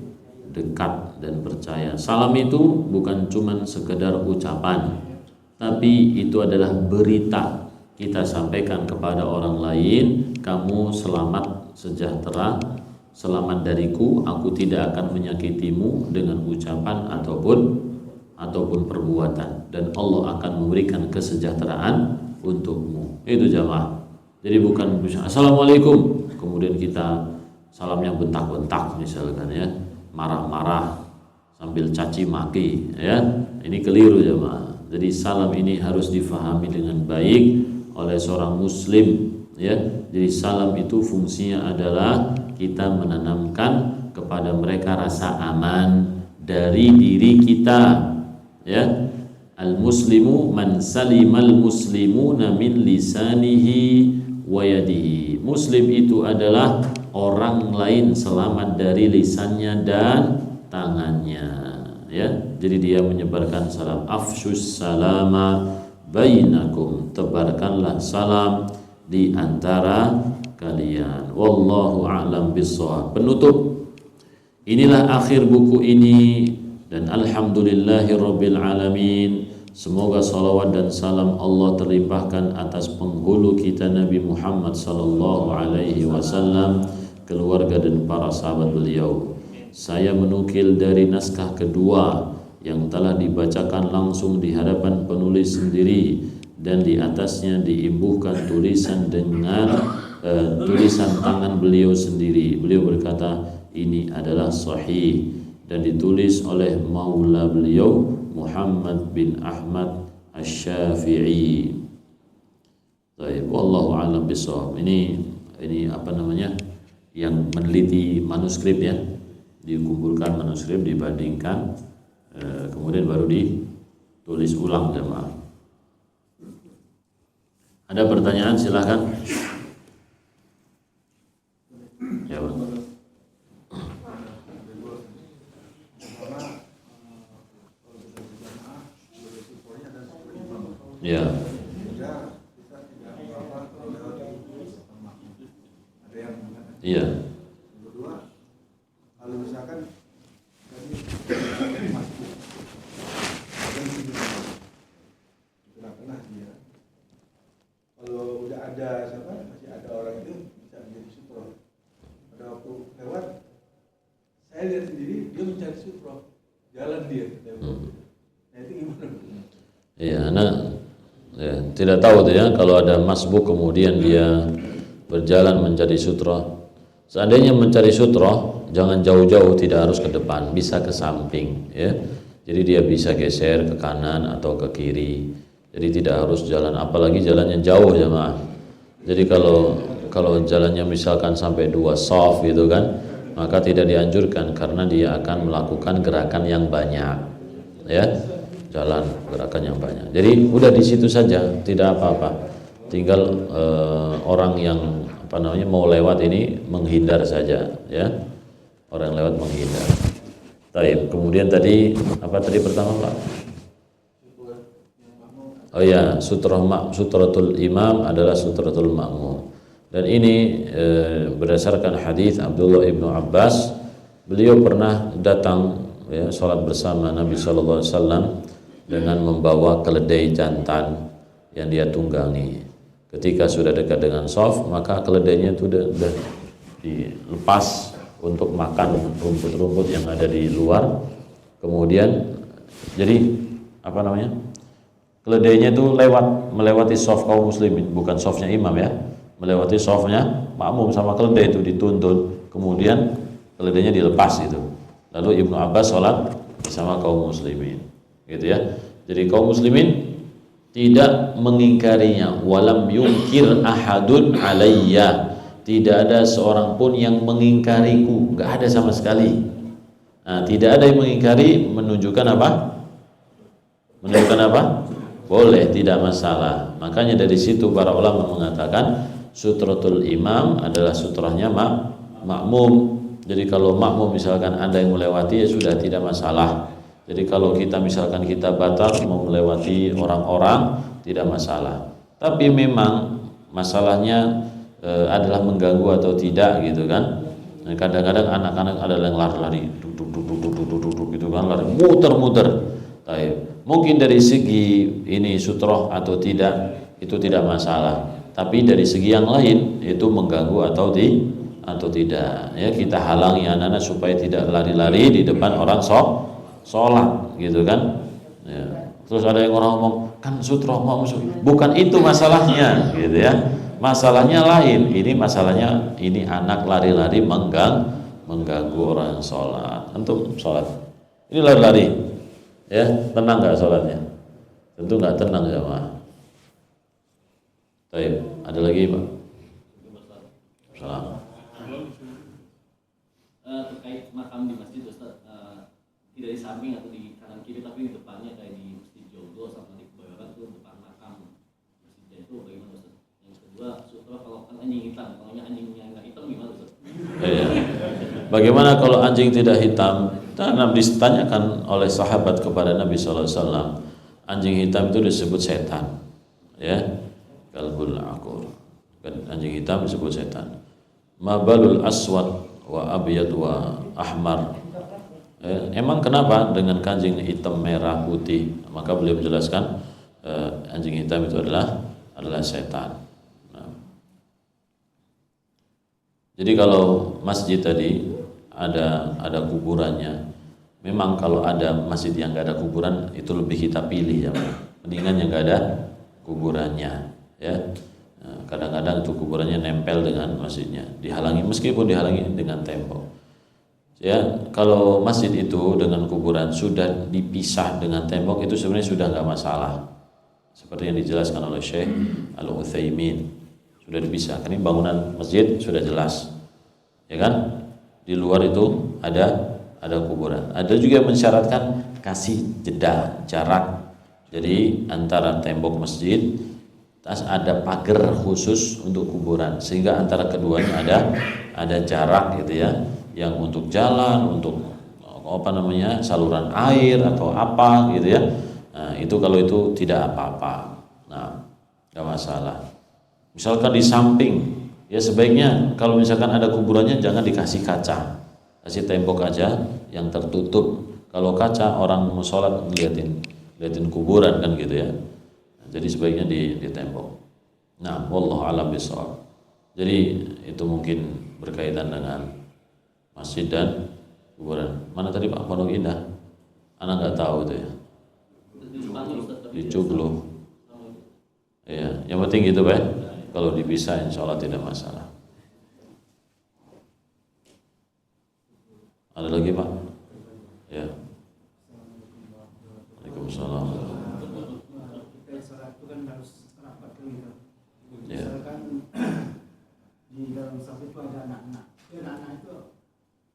Speaker 1: dekat dan percaya. Salam itu bukan cuma sekedar ucapan, tapi itu adalah berita. Kita sampaikan kepada orang lain, kamu selamat sejahtera, selamat dariku, aku tidak akan menyakitimu dengan ucapan ataupun perbuatan, dan Allah akan memberikan kesejahteraan untukmu. Itu jamaah. Jadi bukan assalamualaikum, kemudian kita salamnya bentak-bentak misalkan ya, marah-marah sambil caci maki ya. Ini keliru jemaah. Jadi salam ini harus difahami dengan baik oleh seorang muslim ya. Jadi salam itu fungsinya adalah kita menanamkan kepada mereka rasa aman dari diri kita ya. Al-muslimu man salimal muslimuna min lisanihi wa yadihi. Muslim itu adalah orang lain selamat dari lisannya dan tangannya ya. Jadi dia menyebarkan salam. Afsyus salama bainakum, tebarkanlah salam di antara kalian. Wallahu a'lam bissawab. Penutup, inilah akhir buku ini, dan alhamdulillahirabbil alamin. Semoga salawat dan salam Allah terlimpahkan atas penghulu kita Nabi Muhammad sallallahu alaihi wasallam, keluarga dan para sahabat beliau. Saya menukil dari naskah kedua yang telah dibacakan langsung di hadapan penulis sendiri, dan di atasnya diimbuhkan tulisan dengan tulisan tangan beliau sendiri. Beliau berkata ini adalah sahih dan ditulis oleh maula beliau Muhammad bin Ahmad Asy-Syafi'i. Baik, wallahu a'lam bishawab. Ini apa namanya? Yang meneliti manuskrip ya. Dikumpulkan manuskrip, dibandingkan, kemudian baru ditulis ulang jemaah. Ada pertanyaan silakan. Ya, Bang. Ya. Iya.
Speaker 2: Kedua, kalau misalkan tengah-tengah dia, kalau udah ada siapa, masih ada orang itu bisa menjadi berdiri, dia mencari sutra, jalan dia ke tembok. Nah itu gimana?
Speaker 1: Iya, nah ya, tidak tahu tuh ya kalau ada masbuk kemudian dia berjalan mencari sutra. Seandainya mencari sutra, jangan jauh-jauh, tidak harus ke depan, bisa ke samping ya. Jadi dia bisa geser ke kanan atau ke kiri. Jadi tidak harus jalan, apalagi jalannya jauh jemaah. Jadi kalau jalannya misalkan sampai 2 shaf gitu kan, maka tidak dianjurkan karena dia akan melakukan gerakan yang banyak ya, jalan gerakan yang banyak. Jadi udah di situ saja, tidak apa-apa, tinggal orang yang mau lewat ini menghindar saja ya, orang lewat menghindar. Baik, kemudian tadi apa tadi pertama Pak? Oh ya, sutratul imam adalah sutratul makmum. Dan ini berdasarkan hadis Abdullah ibnu Abbas, beliau pernah datang ya, sholat bersama Nabi SAW dengan membawa keledai jantan yang dia tunggangi. Ketika sudah dekat dengan shaf, maka keledainya itu sudah dilepas untuk makan rumput-rumput yang ada di luar. Kemudian jadi keledainya itu melewati shaf kaum muslimin, bukan shafnya imam ya, melewati shafnya makmum sama keledai itu dituntun, kemudian keledainya dilepas itu. Lalu Ibnu Abbas sholat bersama kaum muslimin, gitu ya. Jadi kaum muslimin tidak mengingkarinya, walam yungkir ahadun alayya, tidak ada seorang pun yang mengingkariku, nggak ada sama sekali. Nah, tidak ada yang mengingkari menunjukkan apa? Menunjukkan apa? Boleh, tidak masalah. Makanya dari situ para ulama mengatakan sutratul imam adalah sutrahnya makmum. Jadi kalau makmum misalkan ada yang melewati ya sudah, tidak masalah. Jadi kalau kita misalkan kita batal mau melewati orang-orang, tidak masalah. Tapi memang masalahnya adalah mengganggu atau tidak gitu kan. Nah, kadang-kadang anak-anak ada yang lari-lari duduk gitu kan, lari muter-muter. Mungkin dari segi ini sutroh atau tidak itu tidak masalah, tapi dari segi yang lain itu mengganggu atau tidak ya, kita halangi anak-anak supaya tidak lari-lari di depan orang sholat gitu kan ya. Terus ada yang orang ngomong kan sutroh mau bukan itu masalahnya gitu ya, masalahnya lain. Ini masalahnya ini anak lari-lari mengganggu orang sholat. Antum sholat ini lari-lari ya, tenang nggak sholatnya? Tentu nggak tenang jemaah. Baik, ada lagi Pak? Salam.
Speaker 3: Terkait makam di masjid Ustaz, tidak di samping atau di kanan kiri tapi di depannya, kayak di Masjid Joglo sama di Kebayoran tuh depan makam masjidnya, itu bagaimana Ustaz? Yang kedua, sutra kalau kan anjing hitam, kalau anjingnya nggak hitam gimana Ustaz?
Speaker 1: Ya. Bagaimana kalau anjing tidak hitam? Karena ditanyakan oleh sahabat kepada Nabi SAW, anjing hitam itu disebut setan, ya, kalbul akur. Anjing hitam disebut setan. Mabalul aswad wa abyad wa ahmar. Emang kenapa dengan anjing hitam, merah, putih? Maka beliau menjelaskan anjing hitam itu adalah setan. Nah. Jadi kalau masjid tadi ada kuburannya, memang kalau ada masjid yang nggak ada kuburan itu lebih kita pilih ya, mendingan yang nggak ada kuburannya ya. Kadang-kadang itu kuburannya nempel dengan masjidnya, dihalangi, meskipun dihalangi dengan tembok ya. Kalau masjid itu dengan kuburan sudah dipisah dengan tembok, itu sebenarnya sudah nggak masalah, seperti yang dijelaskan oleh Syekh Al-Utsaimin, sudah dipisah. Ini bangunan masjid sudah jelas ya kan, di luar itu ada kuburan. Ada juga yang mensyaratkan kasih jeda, jarak. Jadi antara tembok masjid ada pagar khusus untuk kuburan, sehingga antara keduanya ada jarak gitu ya, yang untuk jalan, untuk saluran air atau apa gitu ya. Nah, itu kalau itu tidak apa-apa. Nah, nggak masalah. Misalkan di samping, ya sebaiknya kalau misalkan ada kuburannya jangan dikasih kaca, kasih tembok aja yang tertutup. Kalau kaca orang mau sholat liatin kuburan kan gitu ya. Jadi sebaiknya di tembok. Nah, wallahu a'lam bishawab. Jadi itu mungkin berkaitan dengan masjid dan Kuburan. Mana tadi Pak? Pondok Indah. Anak nggak tahu itu ya. Di Cuglo. Ya, yang penting gitu Pak. Kalau dipisah insya Allah tidak masalah. Ada lagi Pak? Ya. Waalaikumsalam.
Speaker 4: Kita sholat itu kan harus rapat gitu.
Speaker 1: Ya.
Speaker 4: Misalkan di dalam saf itu ada anak-anak. Anak-anak itu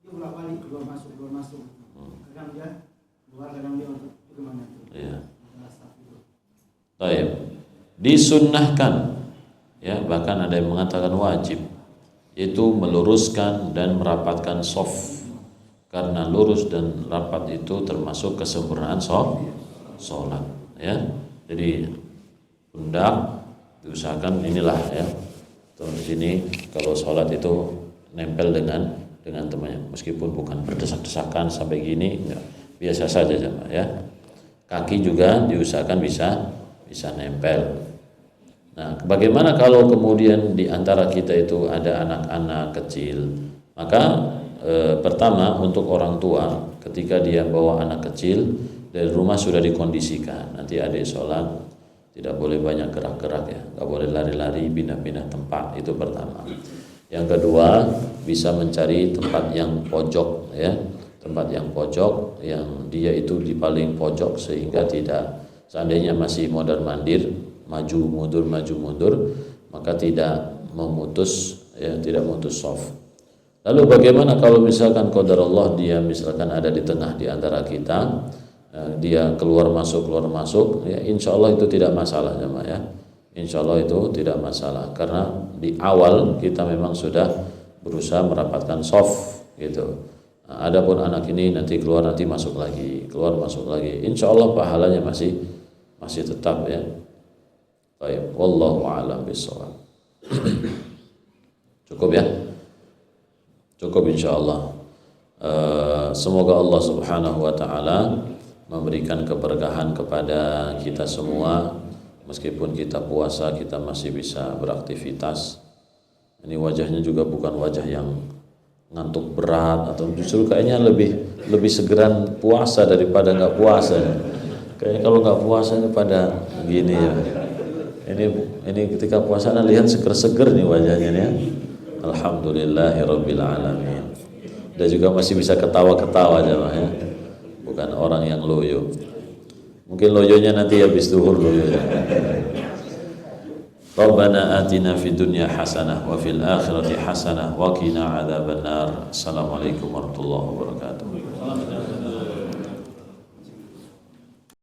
Speaker 4: dia bolak-balik keluar masuk. Kadang dia keluar, kadang dia untuk bagaimana itu.
Speaker 1: Ya.
Speaker 4: Saf itu.
Speaker 1: Baik. Disunnahkan, ya bahkan ada yang mengatakan wajib, yaitu meluruskan dan merapatkan shaf, karena lurus dan rapat itu termasuk kesempurnaan sholat, ya. Jadi pundak diusahakan inilah ya. Di sini kalau sholat itu nempel dengan temannya, meskipun bukan berdesak-desakan sampai gini, enggak, biasa saja jemaah ya. Kaki juga diusahakan bisa nempel. Nah, bagaimana kalau kemudian di antara kita itu ada anak-anak kecil? Maka pertama untuk orang tua, ketika dia bawa anak kecil dari rumah sudah dikondisikan, nanti adik sholat tidak boleh banyak gerak-gerak ya, nggak boleh lari-lari, pindah-pindah tempat, itu pertama. Yang kedua, bisa mencari tempat yang pojok ya, tempat yang pojok yang dia itu di paling pojok sehingga tidak, seandainya masih mondar-mandir, maju mundur, maka tidak memutus shaf. Lalu bagaimana kalau misalkan qadarullah dia misalkan ada di tengah di antara kita, dia keluar masuk, ya insya Allah itu tidak masalah jemaah ya. Insya Allah itu tidak masalah karena di awal kita memang sudah berusaha merapatkan shaf gitu. Nah, adapun anak ini nanti keluar nanti masuk lagi, insya Allah pahalanya masih tetap ya. Baik, wallahu a'lam bishawab. Cukup ya? Cukup insyaallah. Semoga Allah Subhanahu wa taala memberikan keberkahan kepada kita semua. Meskipun kita puasa, kita masih bisa beraktivitas. Ini wajahnya juga bukan wajah yang ngantuk berat, atau justru kayaknya lebih segeran puasa daripada nggak puasa. Kayaknya kalau nggak puasa ini pada gini ya. Ini ketika puasa lihat seger-seger nih wajahnya ya. Alhamdulillahirabbil alamin. Dan juga masih bisa ketawa-ketawa jemaah ya. Bukan orang yang loyo. Mungkin loyonya nanti habis zuhur loyonya. Rabbana atina fid dunya hasanah wa fil akhirati hasanah wa qina adzabannar. Assalamualaikum warahmatullahi wabarakatuh.